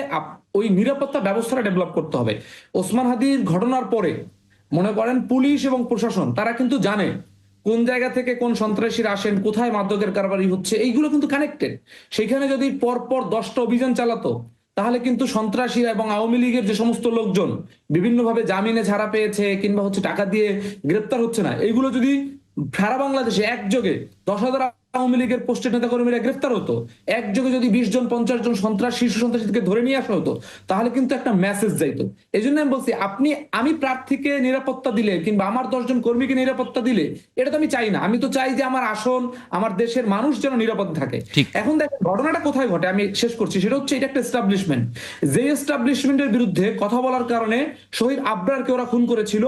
ওই নিরাপত্তা ব্যবস্থাটা ডেভেলপ করতে হবে। ওসমান হাদির ঘটনার পরে মনে করেন পুলিশ এবং প্রশাসন তারা কিন্তু জানে কোন জায়গা থেকে কোন সন্ত্রাসীরা আসেন, কোথায় মাদকের কারবারি হচ্ছে, এইগুলো কিন্তু কানেক্টেড। সেখানে যদি পরপর 10টা অভিযান চালাতো, তাহলে কিন্তু সন্ত্রাসীরা এবং আওয়ামী লীগের যে সমস্ত লোকজন বিভিন্নভাবে জামিনে ছাড়া পেয়েছে কিংবা হচ্ছে টাকা দিয়ে গ্রেপ্তার হচ্ছে না, এইগুলো যদি সারা বাংলাদেশে একযোগে 10,000 আওয়ামী লীগের পোস্টের নেতা কর্মীরা গ্রেফতার হতো, একযোগে যদি 20 জন 50 জন শীর্ষ সন্ত্রাসীকে ধরে নিয়ে আসা হতো, তাহলে কিন্তু একটা মেসেজ যাইতো। এই জন্য আমি বলছি, আমি প্রার্থীকে নিরাপত্তা দিলে কিংবা আমার 10 জন কর্মীকে নিরাপত্তা দিলে, এটা তো আমি চাই না। আমি তো চাই যে আমার আসন, আমার দেশের মানুষ যেন নিরাপদ থাকে। ঠিক। এখন দেখেন ঘটনাটা কোথায় ঘটে, আমি শেষ করছি। সেটা হচ্ছে, এটা একটা এস্টাবলিশমেন্ট, যে এস্টাবলিশমেন্টের বিরুদ্ধে কথা বলার কারণে শহীদ আবরারকে ওরা খুন করেছিল।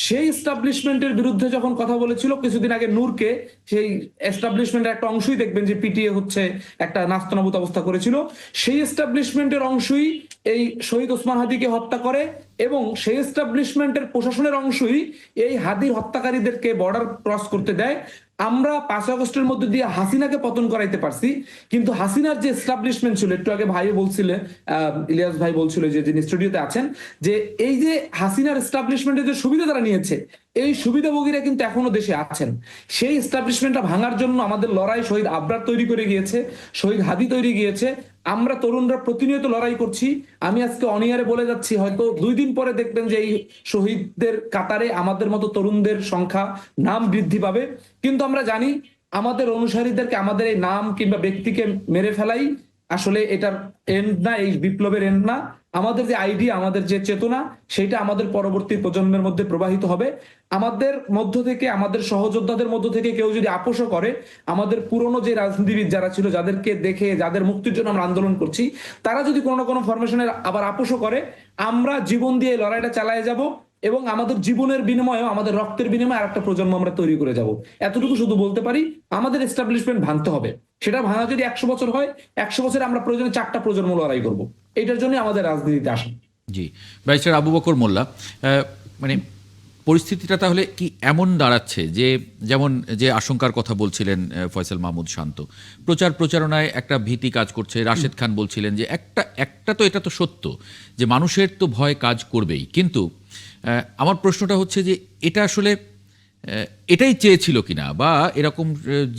সেই এস্টাবলিশমেন্টের বিরুদ্ধে যখন কথা বলেছিল কিছুদিন আগে নূরকে, সেই এস্টাবলিশমেন্টের একটা অংশই দেখবেন যে পিটিএ হচ্ছে, একটা নাস্তানাবুদ অবস্থা করেছিল, সেই এস্টাবলিশমেন্টের অংশই এই শহীদ ওসমান হাদিকে হত্যা করে, এবং সেই এস্টাবলিশমেন্টের প্রশাসনের অংশই এই হাদির হত্যাকারীদেরকে বর্ডার ক্রস করতে দেয়। আমরা 5 আগস্টের মধ্যে দিয়ে হাসিনাকে পতন করাইতে পারছি, কিন্তু হাসিনার যে এস্টাবলিশমেন্ট ছিল, একটু আগে ভাই বলছিলেন, ইলিয়াস ভাই বলছিল যে যিনি স্টুডিওতে আছেন, যে এই যে হাসিনার এস্টাবলিশমেন্টের যে সুবিধা তারা নিয়েছে, এই সুবিধাভোগীরা কিন্তু এখনো দেশে আছেন। সেই এস্টাবলিশমেন্টটা ভাঙার জন্য আমাদের লড়াই শহীদ আবরার তৈরি করে গিয়েছে, শহীদ হাদি তৈরি গিয়েছে। আমরা তরুণরা প্রতিনিয়ত লড়াই করছি। আমি আজকে অনিয়ারে বলে যাচ্ছি, হয়তো 2 দিন পরে দেখবেন যে এই শহীদদের কাতারে আমাদের মতো তরুণদের সংখ্যা, নাম বৃদ্ধি পাবে। কিন্তু আমরা জানি আমাদের অনুসারীদেরকে, আমাদের এই নাম কিংবা ব্যক্তিকে মেরে ফেলাই আসলে এটার এন্ড না, এই বিপ্লবের এন্ড না। আমাদের যে আইডিয়া, আমাদের যে চেতনা, সেটা আমাদের পরবর্তী প্রজন্মের মধ্যে প্রবাহিত হবে। আমাদের মধ্য থেকে, আমাদের সহযোদ্ধাদের মধ্য থেকে কেউ যদি আপোষও করে, আমাদের পুরনো যে রাজনীতিবিদ যারা ছিল, যাদেরকে দেখে, যাদের মুক্তির জন্য আমরা আন্দোলন করছি, তারা যদি কোনো না কোনো ফরমেশনের আবার আপোষও করে, আমরা জীবন দিয়ে লড়াইটা চালিয়ে যাব, এবং আমাদের জীবনের বিনিময়ে, আমাদের রক্তের বিনিময়ে আরেকটা প্রজন্ম আমরা তৈরি করে যাব। এতটুকু শুধু বলতে পারি, আমাদের এস্টাবলিশমেন্ট ভাঙতে হবে। সেটা ভাঙা যদি 100 বছর হয়, 100 বছরে আমরা প্রয়োজনে 4টা প্রজন্ম লড়াই করব। এটার জন্য আমাদের রাজনীতিতে আসা। জি, ব্যারিস্টার আবু বকর মোল্লা, মানে পরিস্থিতিটা তাহলে কি এমন দাঁড়াচ্ছে যে যেমন যে আশঙ্কার কথা বলছিলেন ফয়সাল মাহমুদ শান্ত, প্রচারণায় একটা ভীতি কাজ করছে। রাশেদ খান বলছিলেন যে একটা তো এটা তো সত্য যে মানুষের তো ভয় কাজ করবেই, কিন্তু আমার প্রশ্নটা হচ্ছে যে এটা আসলে এটাই চেয়েছিল কিনা, বা এরকম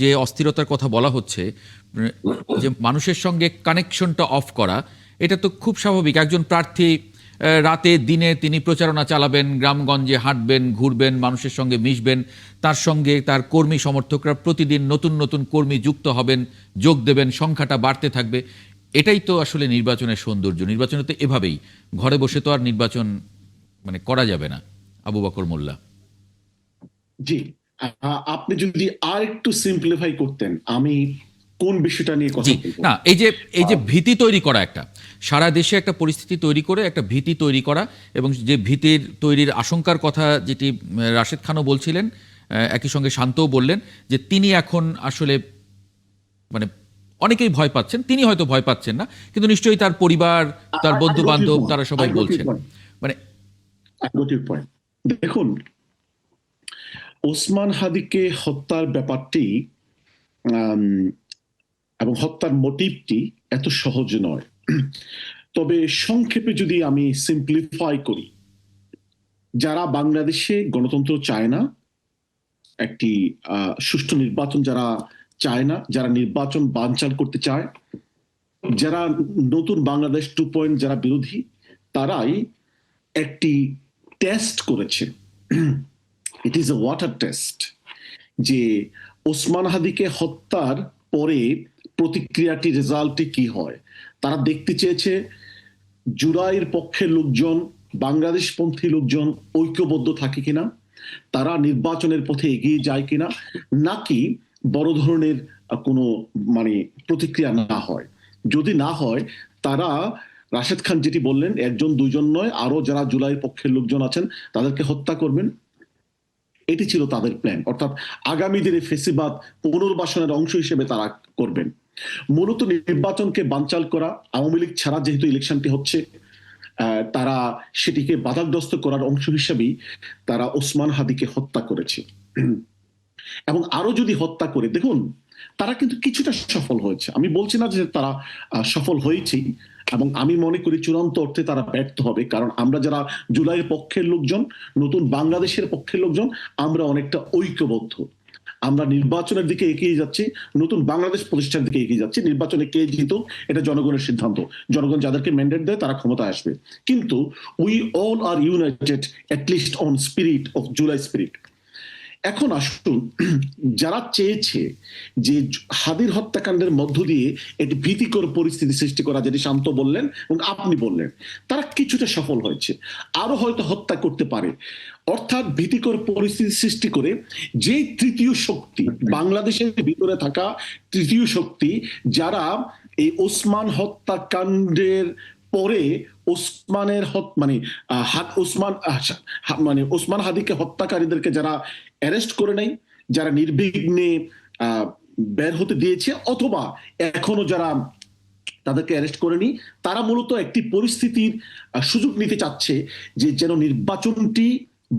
যে অস্থিরতার কথা বলা হচ্ছে, যে মানুষের সঙ্গে কানেকশনটা অফ করা, এটা তো খুব স্বাভাবিক। একজন প্রার্থী রাতে দিনে তিনি প্রচারণা চালাবেন, গ্রামগঞ্জে হাঁটবেন, ঘুরবেন, মানুষের সঙ্গে মিশবেন, তার সঙ্গে তার কর্মী সমর্থকরা প্রতিদিন নতুন নতুন কর্মী যুক্ত হবেন, যোগ দেবেন, সংখ্যাটা বাড়তে থাকবে। এটাই তো আসলে নির্বাচনের সৌন্দর্য। নির্বাচনে তো এভাবেই, ঘরে বসে তো আর নির্বাচন মানে করা যাবে না। আবু বকর মোল্লা। জি, আপনি যদি আর একটু সিম্পলিফাই করতেন, আমি কোন বিষয়টা নিয়ে কথা জি, বলবো? না, এই যে ভীতি তৈরি করা, একটা সারা দেশে একটা পরিস্থিতি তৈরি করে একটা ভীতি তৈরি করা, এবং যে ভীতির তৈরির আশঙ্কার কথা যেটি রাশেদ খানও বলছিলেন, একই সঙ্গে শান্তও বললেন যে তিনি এখন আসলে মানে অনেকেই ভয় পাচ্ছেন, তিনি হয়তো ভয় পাচ্ছেন না, কিন্তু নিশ্চয়ই তার পরিবার, তার বন্ধু বান্ধব, তারা সবাই বলছেন মানে পয়েন্ট। দেখুন, ওসমান হাদিকে হত্যার ব্যাপারটি এবং হত্যার মোটিভটি এত সহজ নয়। তবে সংক্ষেপে যদি আমি সিম্পলিফাই করি, যারা বাংলাদেশে গণতন্ত্র চায় না, একটি সুষ্ঠু নির্বাচন যারা চায় না, যারা নির্বাচন বানচাল করতে চায়, যারা নতুন বাংলাদেশ 2.0 যারা বিরোধী, তারাই একটি টেস্ট করেছে। It is a water test, যে ওসমান হাদিকে হত্যার পরে প্রতিক্রিয়াটি, রেজাল্টটি কি হয়। তারা দেখতে চেয়েছে জুলাইয়ের পক্ষের লোকজন, বাংলাদেশপন্থী লোকজন ঐক্যবদ্ধ থাকে কিনা, তারা নির্বাচনের পথে এগিয়ে যায় কিনা, নাকি বড় ধরনের কোনো মানে প্রতিক্রিয়া না হয়। যদি না হয়, তারা রাশেদ খান যেটি বললেন, একজন দুইজন নয়, আরো যারা জুলাইয়ের পক্ষের লোকজন আছেন তাদেরকে হত্যা করবেন। এটি ছিল তাদের প্ল্যান, অর্থাৎ আগামী দিনে ফেসিবাদ পুনর্বাসনের অংশ হিসেবে তারা করবেন। মূলত নির্বাচনকে বানচাল করা, আওয়ামী লীগ ছাড়া যেহেতু ইলেকশনটি হচ্ছে, তারা সেটিকে বাধাগ্রস্ত করার অংশ হিসেবেই তারা ওসমান হাদিকে হত্যা করেছে। এবং আরো যদি হত্যা করে, দেখুন, তারা কিন্তু কিছুটা সফল হয়েছে, আমি বলছি না যে তারা সফল হয়েছে, এবং আমি মনে করি চূড়ান্ত অর্থে তারা ব্যর্থ হবে। কারণ আমরা যারা জুলাইয়ের পক্ষের লোকজন, নতুন বাংলাদেশের পক্ষের লোকজন, আমরা অনেকটা ঐক্যবদ্ধ। আমরা নির্বাচনের দিকে এগিয়ে যাচ্ছি, নতুন বাংলাদেশ প্রতিষ্ঠার দিকে এগিয়ে যাচ্ছি। নির্বাচনে কে জিতুক এটা জনগণের সিদ্ধান্ত, জনগণ যাদেরকে ম্যান্ডেট দেয় তারা ক্ষমতায় আসবে। কিন্তু we all are united at least on spirit of July spirit. এখন আসুন, যারা চেয়েছে যে হাদির হত্যাকাণ্ডের মধ্য দিয়ে একটি ভীতিকর পরিস্থিতি সৃষ্টি করা, যেটি শান্ত বললেন এবং আপনি বললেন, তারা কিছুটা সফল হয়েছে, আরো হয়তো হত্যা করতে পারে। অর্থাৎ ভীতিকর পরিস্থিতি সৃষ্টি করে যে তৃতীয় শক্তি, বাংলাদেশের ভিতরে থাকা তৃতীয় শক্তি, যারা এই ওসমান হত্যাকাণ্ডের পরে ওসমান হাদিকে হত্যাকারীদেরকে যারা অ্যারেস্ট করে নাই, যারা নির্বিঘ্নে বের হতে দিয়েছে, অথবা এখনো যারা তাদেরকে অ্যারেস্ট করেনি, তারা মূলত একটি পরিস্থিতির সুযোগ নিতে চাচ্ছে যে যেন নির্বাচনটি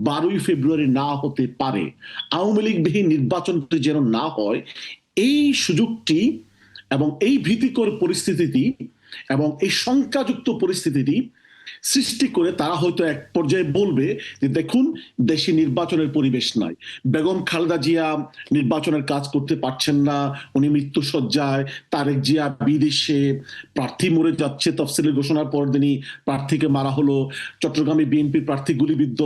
12ই ফেব্রুয়ারি না হতে পারে, আওয়ামী লীগবিহীন নির্বাচনটি যেন না হয়। এই সুযোগটি এবং এই ভীতিকর পরিস্থিতিটি এবং এই শঙ্কাযুক্ত পরিস্থিতিটি সৃষ্টি করে তারা হয়তো এক পর্যায়ে বলবে যে দেখুন, দেশে নির্বাচনের পরিবেশ নাই, বেগম খালেদা জিয়া নির্বাচনের কাজ করতে পারছেন না, উনি মৃত্যুশয্যায়, তারেক জিয়া বিদেশে, প্রার্থী মরে যাচ্ছে, তফসিলের ঘোষণার পর দিনই প্রার্থীকে মারা হলো, চট্টগ্রামে বিএনপির প্রার্থী গুলিবিদ্ধ,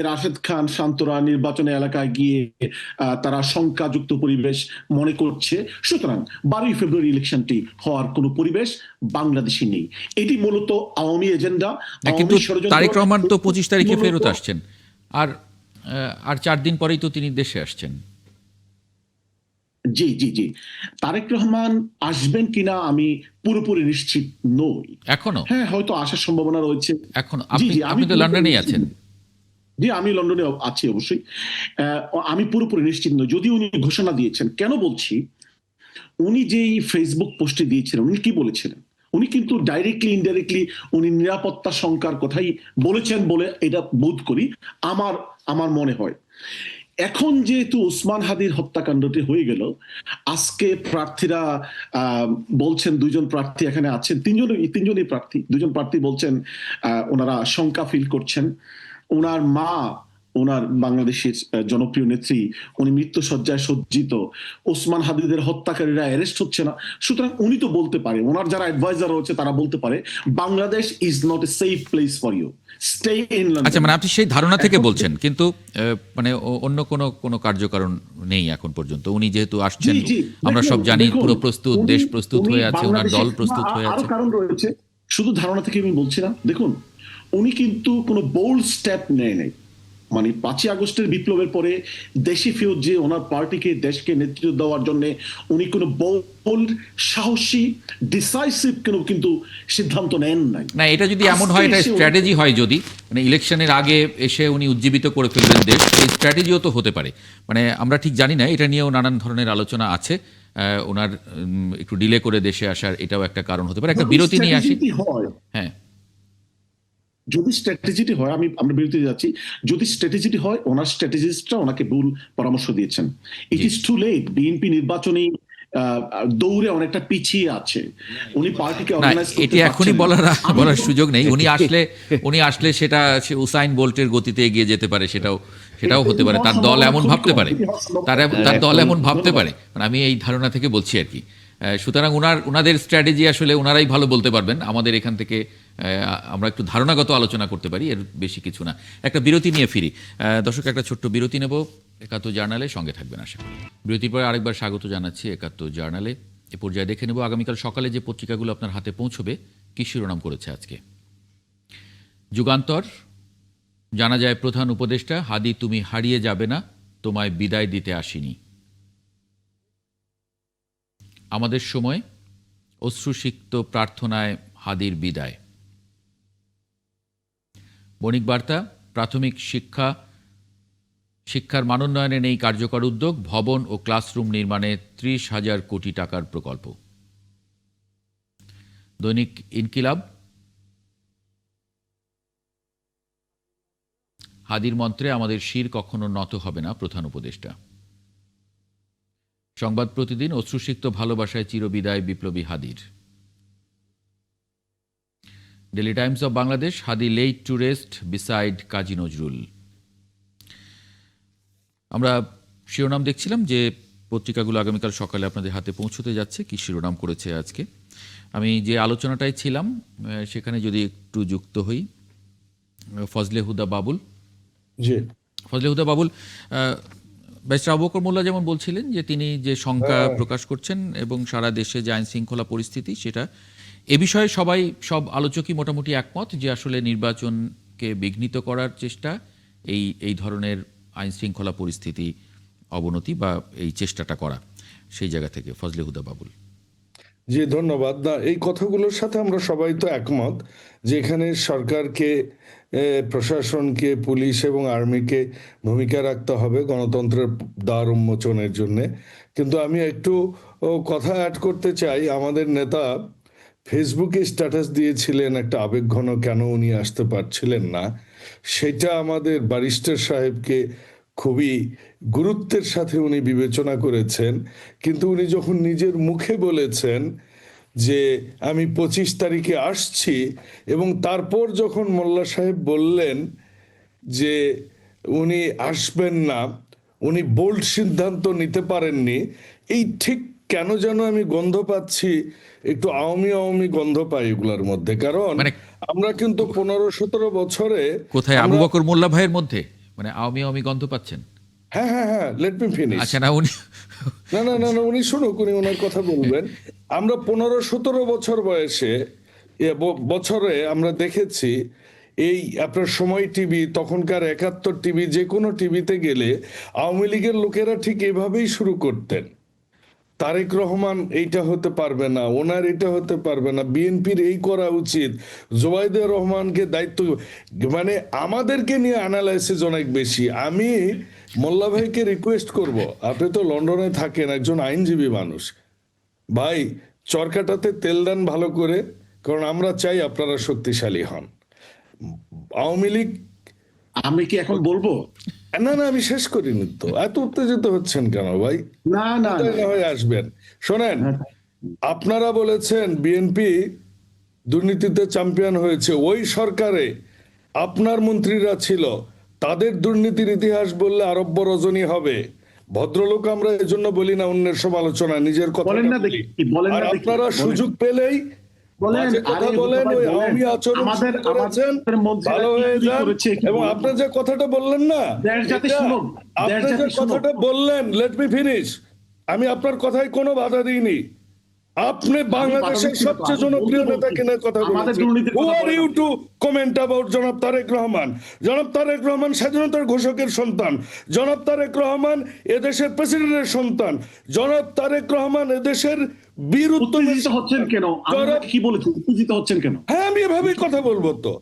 রাশেদ খান শান্তরা নির্বাচনে এলাকায় গিয়ে তারা শঙ্কাযুক্ত পরিবেশ মনে করছে। সুতরাং 12ই ফেব্রুয়ারি ইলেকশনটি হওয়ার কোনো পরিবেশ বাংলাদেশে নেই। এটি মূলত আওয়ামী এজেন্ডা। কিন্তু তারেক রহমান তো 25 তারিখে ফেরত আসছেন, আর 4 দিন পরেই তো তিনি দেশে আসছেন। জি জি জি, তারেক রহমান আসবেন কিনা আমি পুরোপুরি নিশ্চিত নই এখনো। হ্যাঁ, হয়তো আসার সম্ভাবনা রয়েছে। এখনো আপনি তো লন্ডনেই আছেন। জি, আমি লন্ডনে আছি অবশ্যই। আমি পুরোপুরি নিশ্চিত নই, যদি উনি ঘোষণা দিয়েছেন। কেন বলছি, উনি যেই ফেসবুক পোস্টে দিয়েছিলেন, উনি কি বলেছিলেন? উনি কিন্তু ডাইরেক্টলি ইনডাইরেক্টলি উনি নিরাপত্তা শঙ্কার কথাই বলেছেন বলে এটা বোধ করি, আমার আমার মনে হয়। এখন যেহেতু ওসমান হাদির হত্যাকাণ্ডটি হয়ে গেল, আজকে প্রার্থীরা বলছেন, দুইজন প্রার্থী এখানে আছেন, তিনজনই প্রার্থী, দুজন প্রার্থী বলছেন ওনারা শঙ্কা ফিল করছেন। ওনার মা, ওনার বাংলাদেশের জনপ্রিয় নেত্রী, উনি মৃত্যুসজ্জায় সজ্জিত, ওসমান হাদিদের হত্যাকারীরা অ্যারেস্ট হচ্ছে না। সুতরাং উনি তো বলতে পারে, ওনার যারা অ্যাডভাইজার রয়েছে তারা বলতে পারে Bangladesh is not a safe place for you, stay in London. আচ্ছা, মানে আপনি সেই ধারণা থেকে বলছেন, কিন্তু মানে অন্য কোনো কার্যকারণ নেই এখন পর্যন্ত। উনি যেহেতু আসছেন, আমরা সব জানি, পুরো প্রস্তুত, দেশ প্রস্তুত হয়ে আছে, ওনার দল প্রস্তুত হয়ে আছে। আরো কারণ রয়েছে, শুধু ধারণা থেকে আমি বলছি না। দেখুন, উনি কিন্তু কোনো বোল্ড স্টেপ নেয় নাই। মানে 5ই আগস্টের বিপ্লবের পরে দেশে ফেরত যে ওনার পার্টিকে, দেশকে নেতৃত্ব দেওয়ার জন্য উনি কোনো বোল্ড, সাহসী, ডিসাইসিভ কিন্তু সিদ্ধান্ত নেন নাই। না, এটা যদি এমন হয়, এটা স্ট্র্যাটেজি হয়, যদি মানে ইলেকশনের আগে এসে উনি উজ্জীবিত করে ফেলবেন দেশ, এই স্ট্র্যাটেজিও তো হতে পারে। মানে আমরা ঠিক জানি না, এটা নিয়েও নানান ধরনের আলোচনা আছে। ওনার একটু ডিলে করে দেশে আসার এটাও একটা কারণ হতে পারে। একটা বিরতি নিয়ে আসি। হ্যাঁ, যদি স্ট্র্যাটেজিটি হয়, আমরা বিরতিতে যাচ্ছি, যদি স্ট্র্যাটেজিটি হয়, ওনার স্ট্র্যাটেজিস্টরা ওনাকে ভুল পরামর্শ দিয়েছেন। It is too late. BNP নির্বাচনী দৌড়ে অনেকটা পিছিয়ে আছে। উনি পার্টিকে অর্গানাইজ করতে এটি এখনই বলার সুযোগ নেই। উনি আসলে সেটা উসাইন বোল্টের গতিতে এগিয়ে যেতে পারে, সেটাও হতে পারে। তার দল এমন ভাবতে পারে, তার দল এমন ভাবতে পারে। মানে আমি এই ধারণা থেকে বলছি আর কি। সুতরাং ওনাদের স্ট্র্যাটেজি আসলে ওনারাই ভালো বলতে পারবেন। আমাদের এখান থেকে আমরা একটু ধারণাগত আলোচনা করতে পারি, এর বেশি কিছু না। একটা বিরতি নিয়ে ফিরি। দর্শক, একটা ছোট্ট বিরতি নেব। ৭১ জার্নালে সঙ্গে থাকবেন আশা করি। বিরতির পরে আরেকবার স্বাগত জানাচ্ছি ৭১ জার্নালে। এ পর্যায়ে দেখে নেব আগামীকাল সকালে যে পত্রিকাগুলো আপনার হাতে পৌঁছবে কী শিরোনাম করেছে আজকে। যুগান্তর, জানা যায় প্রধান উপদেষ্টা, হাদি তুমি হারিয়ে যাবে না, তোমায় বিদায় দিতে আসিনি। আমাদের সময়, অশ্রুসিক্ত প্রার্থনায় হাদির বিদায়। বণিক বার্তা, প্রাথমিক শিক্ষার মানোন্নয়নে নেই কার্যকর উদ্যোগ, ভবন ও ক্লাসরুম নির্মাণে ৩০,০০০ কোটি টাকার প্রকল্প। দৈনিক ইনকিলাব, হাদির মন্ত্রে আমাদের শির কখনো নত হবে না, প্রধান উপদেষ্টা। সংবাদ প্রতিদিন, অশ্রুসিক্ত ভালোবাসায় চিরবিদায় বিপ্লবী হাদির। Daily Times of Bangladesh, Hadi let to rest beside Kazi Nazrul. আমরা শিরোনাম দেখছিলাম যে পত্রিকাগুলো আগামীকাল সকালে আপনাদের হাতে পৌঁছতে যাচ্ছে, কি শিরোনাম করেছে আজকে। আমি যে আলোচনাটায় ছিলাম সেখানে যদি একটু যুক্ত হই, ফজলে হুদা বাবুল। ফজলে হুদা বাবুল, ব্যারিস্টার আবু বকর মোল্লা যেমন বলছিলেন যে তিনি যে শঙ্কা প্রকাশ করছেন এবং সারা দেশে যে আইন শৃঙ্খলা পরিস্থিতি, সেটা এ বিষয়ে সব আলোচকই মোটামুটি একমত যে আসলে নির্বাচনকে বিঘ্নিত করার চেষ্টা, এই ধরনের আইন শৃঙ্খলা পরিস্থিতি অবনতি বা এই চেষ্টাটা করা, সেই জায়গা থেকে ফজলে হুদা বাবুল। জি, ধন্যবাদ। না, এই কথাগুলোর সাথে আমরা সবাই তো একমত যে এখানে সরকারকে, প্রশাসনকে, পুলিশ এবং আর্মিকে ভূমিকা রাখতে হবে গণতন্ত্রের দ্বার উন্মোচনের জন্যে। কিন্তু আমি একটু কথা অ্যাড করতে চাই। আমাদের নেতা ফেসবুকে স্ট্যাটাস দিয়েছিলেন একটা আবেগঘন, কেন উনি আসতে পারছিলেন না। সেটা আমাদের ব্যারিস্টার সাহেবকে খুবই গুরুত্বের সাথে উনি বিবেচনা করেছেন। কিন্তু উনি যখন নিজের মুখে বলেছেন যে আমি 25 তারিখে আসছি, এবং তারপর যখন মোল্লা সাহেব বললেন যে উনি আসবেন না, উনি বোল্ড সিদ্ধান্ত নিতে পারেননি, এই ঠিক কেন যেন আমি গন্ধ পাচ্ছি, একটু আওয়ামী গন্ধ পাই এগুলোর মধ্যে। কারণ আমরা কিন্তু 15-17 বছরে, কোথায় আবু বকর মোল্লা ভাইয়ের মধ্যে মানে আওয়ামী গন্ধ পাচ্ছেন? হ্যাঁ, লেট মি ফিনিশ। আচ্ছা, না উনি না, উনি শুনুক, উনি ওনার কথা বলবেন। আমরা 15-17 বছর বছরে আমরা দেখেছি এই আপনার সময় টিভি, তখনকার 71 টিভি, যে কোনো টিভিতে গেলে আওয়ামী লীগের লোকেরা ঠিক এভাবেই শুরু করতেন। তারেক রহমান এইটা হতে পারবে না, ওনার এটা হতে পারবে না, বিএনপির এই করা উচিত, জোবাইদুর রহমানকে দায়িত্ব, মানে আমাদেরকে নিয়ে অ্যানালাইসিস অনেক বেশি। আমি মোল্লা ভাইকে রিকোয়েস্ট করব, আপনি তো লন্ডনে থাকেন, একজন আইনজীবী মানুষ, ভাই চরকাটাতে তেল দেন ভালো করে, কারণ আমরা চাই আপনারা শক্তিশালী হন। আওয়ামী লীগ, আমি কি এখন বলবো? না না আমি শেষ করিনি তো, এত উত্তেজিত হচ্ছেন কেন ভাই? না না তাই না হয়ে আসবেন। শোনেন, আপনারা বলেছেন বিএনপি দুর্নীতিতে চ্যাম্পিয়ন হয়েছে, ওই সরকারে আপনার মন্ত্রীরা ছিল, তাদের দুর্নীতির ইতিহাস বললে আরব্য রজনী হবে। ভদ্রলোক আমরা এজন্য বলি না অন্যের সমালোচনা, নিজের কথা বলেন না দেখি, বলেন আর না দেখি, আপনারা বলেন। সুযোগ পেলেই বলেন, বাজে কথা আরে বলেন, ভাই ওই বলেন। আওয়ামী আচরণ আমাদের শুরু করেছেন, মন্ত্রীরা ভালো কি হয়ে চুরি যান। করেছে একটু এবং বলুন। আপনি যে কথাটা বললেন না, দেশ জাতি এটা- শুনুক, দেশ আপনি যে জাতি শুনুক। কথাটা বললেন, লেট মি ফিনিশ, আমি আপনার কথায় কোনো বাধা দিইনি। আপনি বাংলাদেশের দিচ্ছি না তো, সবচেয়ে আমি জনপ্রিয় বলতে নেতা বলছি। কিনা কথা আমাদের বলেছেন। দুর্নীতির Who কথা are বলেন you আপনি। to comment about জনাব তারেক রহমান? জনাব তারেক রহমান স্বাধীনতার ঘোষকের সন্তান, জনাব তারেক রহমান এদেশের প্রেসিডেন্টের সন্তান, জনাব তারেক রহমান এদেশের বীর উত্তম। উত্তেজিত হচ্ছেন কেন? আমি জনাব- কি বলেছি? উত্তেজিত হচ্ছেন কেন? হ্যাঁ আমি এভাবেই কথা বলবো তো।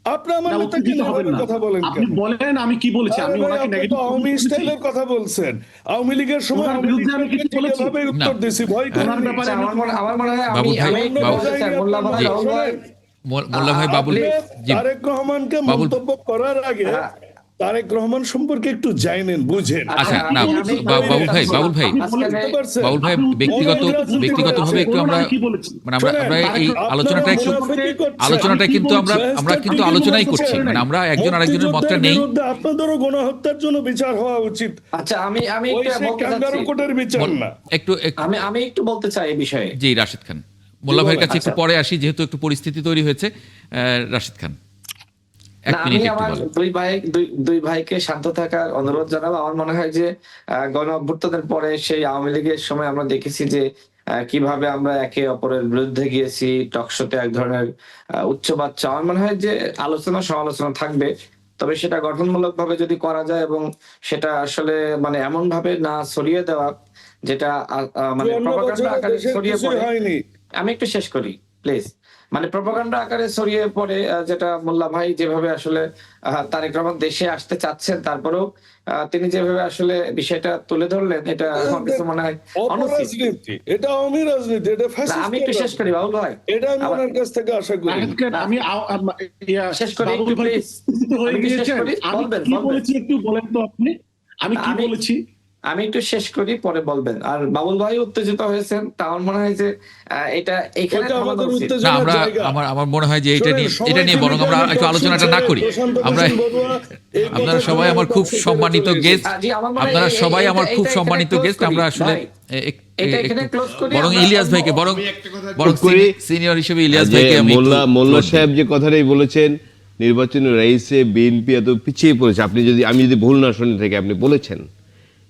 আপনি আমার না, নেতাকে উত্তেজিত নিয়ে হবেন এভাবে না। কথা বলেন আপনি কেন? বলেন আমি কি বলেছি? আরে আমি ভাই, ওনাকে আপনি তো নেগেটিভ আওয়ামী স্টাইলের কথা বলছেন। আওয়ামী লীগের সময় ওনার আওয়ামী বিরুদ্ধে আমি লীগকে কিছু ঠিক বলেছি? এভাবে উত্তর না। দিছি, ভয় ওনার করেননি। ব্যাপারে আচ্ছা, আমার মনে হয় বাবুল ভাই, আমি একটু বাবুল- বলতে চাই, মোল্লা ভাই, জি। রাহুল ভাই, মোল্লা ভাই বাবুল, আপনি জি তারেক রহমানকে বাবুল- মন্তব্য করার আগে হ্যাঁ। তারেক রহমান সম্পর্কে একটু জানেন, বুঝেন। আচ্ছা, না, আমি- বাবুল ভাই, বাবুল ভাই, বুঝতে পারছেন? বাবুল ভাই আপনি ব্যক্তিগতভাবে একটু আমরা কি বলেছি? মানে আমরা শোনেন, এই আপনারা আলোচনাটা একটু মুনাফিকি করছেন। আলোচনাটা কিন্তু আমরা কিন্তু আলোচনাই করছি, করছেন। মানে আমরা একজন আরেকজনের মতটা মুক্তিযুদ্ধের নেই। বিরুদ্ধে আপনাদেরও গণহত্যার জন্য বিচার হওয়া উচিত, আচ্ছা, আমি ওই একটু সেই বলতে ক্যাঙ্গারু চাচ্ছি, কোটের বিচার না। একটু আমি একটু বলতে চাই এই বিষয়ে। জি রাশিদ খান, মোল্লা ভাইয়ের কাছে একটু আচ্ছা। পরে আসি, যেহেতু একটু পরিস্থিতি তৈরি হয়েছে। রাশিদ খান, এক না, আমি মিনিট একটু আমার বলেন। দুই ভাইকে শান্ত থাকার অনুরোধ জানাবো। আমার মনে হয় যে গণ অভ্যুত্থানের পরে সেই আওয়ামী লীগের সময় আমরা দেখেছি যে কিভাবে আমরা একে অপরের বিরুদ্ধে গিয়েছি, টকশোতে এক ধরনের উচ্চবাচ্য। আমার মনে হয় যে আলোচনা সমালোচনা থাকবে, তবে সেটা গঠনমূলক ভাবে যদি করা যায় এবং সেটা আসলে মানে এমন ভাবে না ছড়িয়ে দেওয়া যেটা মানে 54 প্রপাগান্ডা বছরে আকারে দেশের ছড়িয়ে কিছুই পড়ে। হয়নি। আমি একটু শেষ করি প্লিজ। মানে প্রপাগান্ডা আকারে ছড়িয়ে পড়ে, যেটা মোল্লা ভাই যেভাবে আসলে তারেক রহমান দেশে আসতে চাচ্ছেন, তারপরেও তিনি যেভাবে আসলে বিষয়টা তুলে ধরলেন, এটা আমার কাছে মনে হয় অনুচিত। অপরাজনীতি, এটা আওয়ামী রাজনীতি, এটা না, ফ্যাসিস্ট আমি একটু শেষ করি বাবুল ভাই। এটা আমি আমার- ওনার কাছ থেকে আশা করি। আমি শেষ করি বাবুল একটু, ভাই please। উত্তেজিত হয়ে আমি কি শেষ গিয়েছেন? করি? আমি বলবেন, কি বলবেন। বলেছি একটু বলেন তো আপনি? আমি কি আমি- বলেছি? আমি একটু শেষ করি, পরে বলবেন। আর বাবুল ভাই উত্তেজিত হয়েছেন, তা আমার মনে হয় যে এটা এখানে ওইটা থামানো আমাদের উচিত। না, উত্তেজনার আমরা জায়গা। আমার মনে হয় যে এটা শোনেন, নিয়ে সবাই বরং আমরা টিভিতে একটু আলোচনাটা না করি। প্রশান্ত আমরা ভূষণ বড়ুয়া এই আপনারা কথা সবাই বলে আমার খুব দর্শকদের সম্মানিত চলে গেস্ট, এসেছে। জি, আমার মনে হয় আপনারা সবাই আমার খুব এইটা সম্মানিত এখানে গেস্ট। close আমরা করি, আসলে ভাই। এটা এখানে close করি, বরং আমরা ইলিয়াস ভাইকে বরং করি। সিনিয়র হিসেবে ইলিয়াস যে ভাইকে আমি মোল্লা একটু মোল্লা floor দিই। সাহেব যে কথাটাই বলেছেন, নির্বাচনী রাইসে বিএনপি এত পিছিয়ে পড়েছে, আমি যদি ভুল না শুনে থেকে আপনি বলেছেন,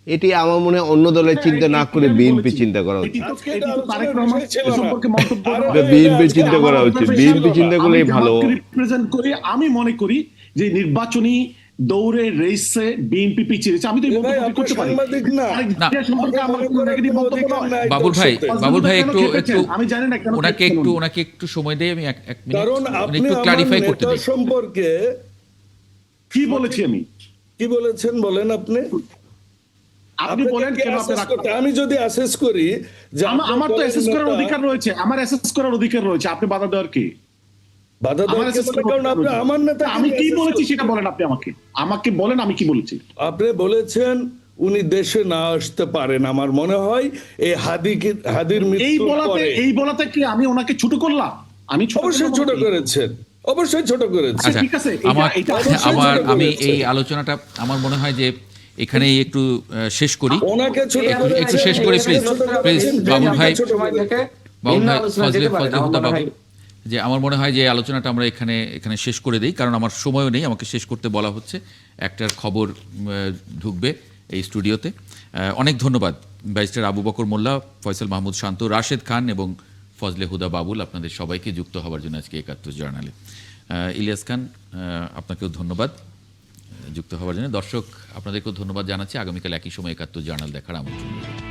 এটি আমার মনে হয় অন্য দলের চিন্তা না করে বিএনপি চিন্তা করা উচিত। আজকে এটা আলোচনার বিষয় ছিল না। সম্পর্কে মন্তব্য আরে করা- ভাই, বিএনপি আজকে চিন্তা করা আমার উচিত, বিষয় বিএনপি ছিল না। চিন্তা করলেই ভালো। রিপ্রেজেন্ট করি, আমি মনে করি যে নির্বাচনী দৌড়ে রেসে বিএনপি পিছিয়ে রয়েছে। আমি তো এই ভাই, মন্তব্য আপনি করতে পারি। সাংবাদিক না। আরেক না। দেশ সম্পর্কে আমার কোনো নেগেটিভ মন্তব্য নয়। বাবুল ভাই কেন একটু খেপেছেন? আমি জানি না কেন ওনাকে খেপেছেন উনি। ওনাকে একটু সময় দেই, আমি এক মিনিট কারণ উনি আপনি একটু আমার ক্লারিফাই করতে নেতা দিই। সম্পর্কে কি বলেছি আমি? কি বলেছেন বলেন আপনি? আপনি বলেন আপনাকে কেন assess আপনি রাগ করতে- আমি যদি অ্যাসেস করি যে আমার তো আপনার অ্যাসেস করার নেতা- অধিকার রয়েছে, আমার অ্যাসেস করার অধিকার রয়েছে, আপনি বাধা দেওয়ার কি? বাধা আমার দেওয়ার assess কি বলে? করার কারণ আপনি অধিকার আমার রয়েছে। নেতা আমি কি বলেছি সেটা বলেন আপনি আমাকে বলেন আমি কি বলেছি। আপনি বলেছেন উনি দেশে না আসতে পারেন। আমার মনে হয় এই হাদির এই মৃত্যুর পরে বলাতে কি আমি ওনাকে ছোট করলাম? আমি অবশ্যই ছোট করেছেন, অবশ্যই ছোট করেছেন। আচ্ছা, ঠিক আছে, এটা আমি এই আলোচনাটা আমার মনে হয় যে এখানেই একটু শেষ করি। ওনাকে ছোট এই করেছেন, একটু শেষ করি, ওনাকে প্লিজ ছোট প্লিজ করেছেন, বাবুল ভাই, সময় থেকে বাবুল ভিন্ন ভাই, আলোচনায় যেতে পারেন, আমার হুদা মনে বাবু, হয়। যে আমার মনে হয় যে আলোচনাটা আমরা এখানে শেষ করে দেই, কারণ আমার সময়ও নেই, আমাকে শেষ করতে বলা হচ্ছে, একটার খবর ঢুকবে এই স্টুডিওতে। অনেক ধন্যবাদ ব্যারিস্টার আবু বকর মোল্লা, ফয়সাল মাহমুদ শান্ত, রাশেদ খান এবং ফজলে হুদা বাবুল, আপনাদের সবাইকে যুক্ত হওয়ার জন্য আজকে ৭১ জার্নালে। ইলিয়াস খান, আপনাকেও ধন্যবাদ যুক্ত হওয়ার জন্য। দর্শক আপনাদেরকেও ধন্যবাদ জানাচ্ছি। আগামীকাল একই সময় ৭১ জার্নাল দেখার আমন্ত্রণ।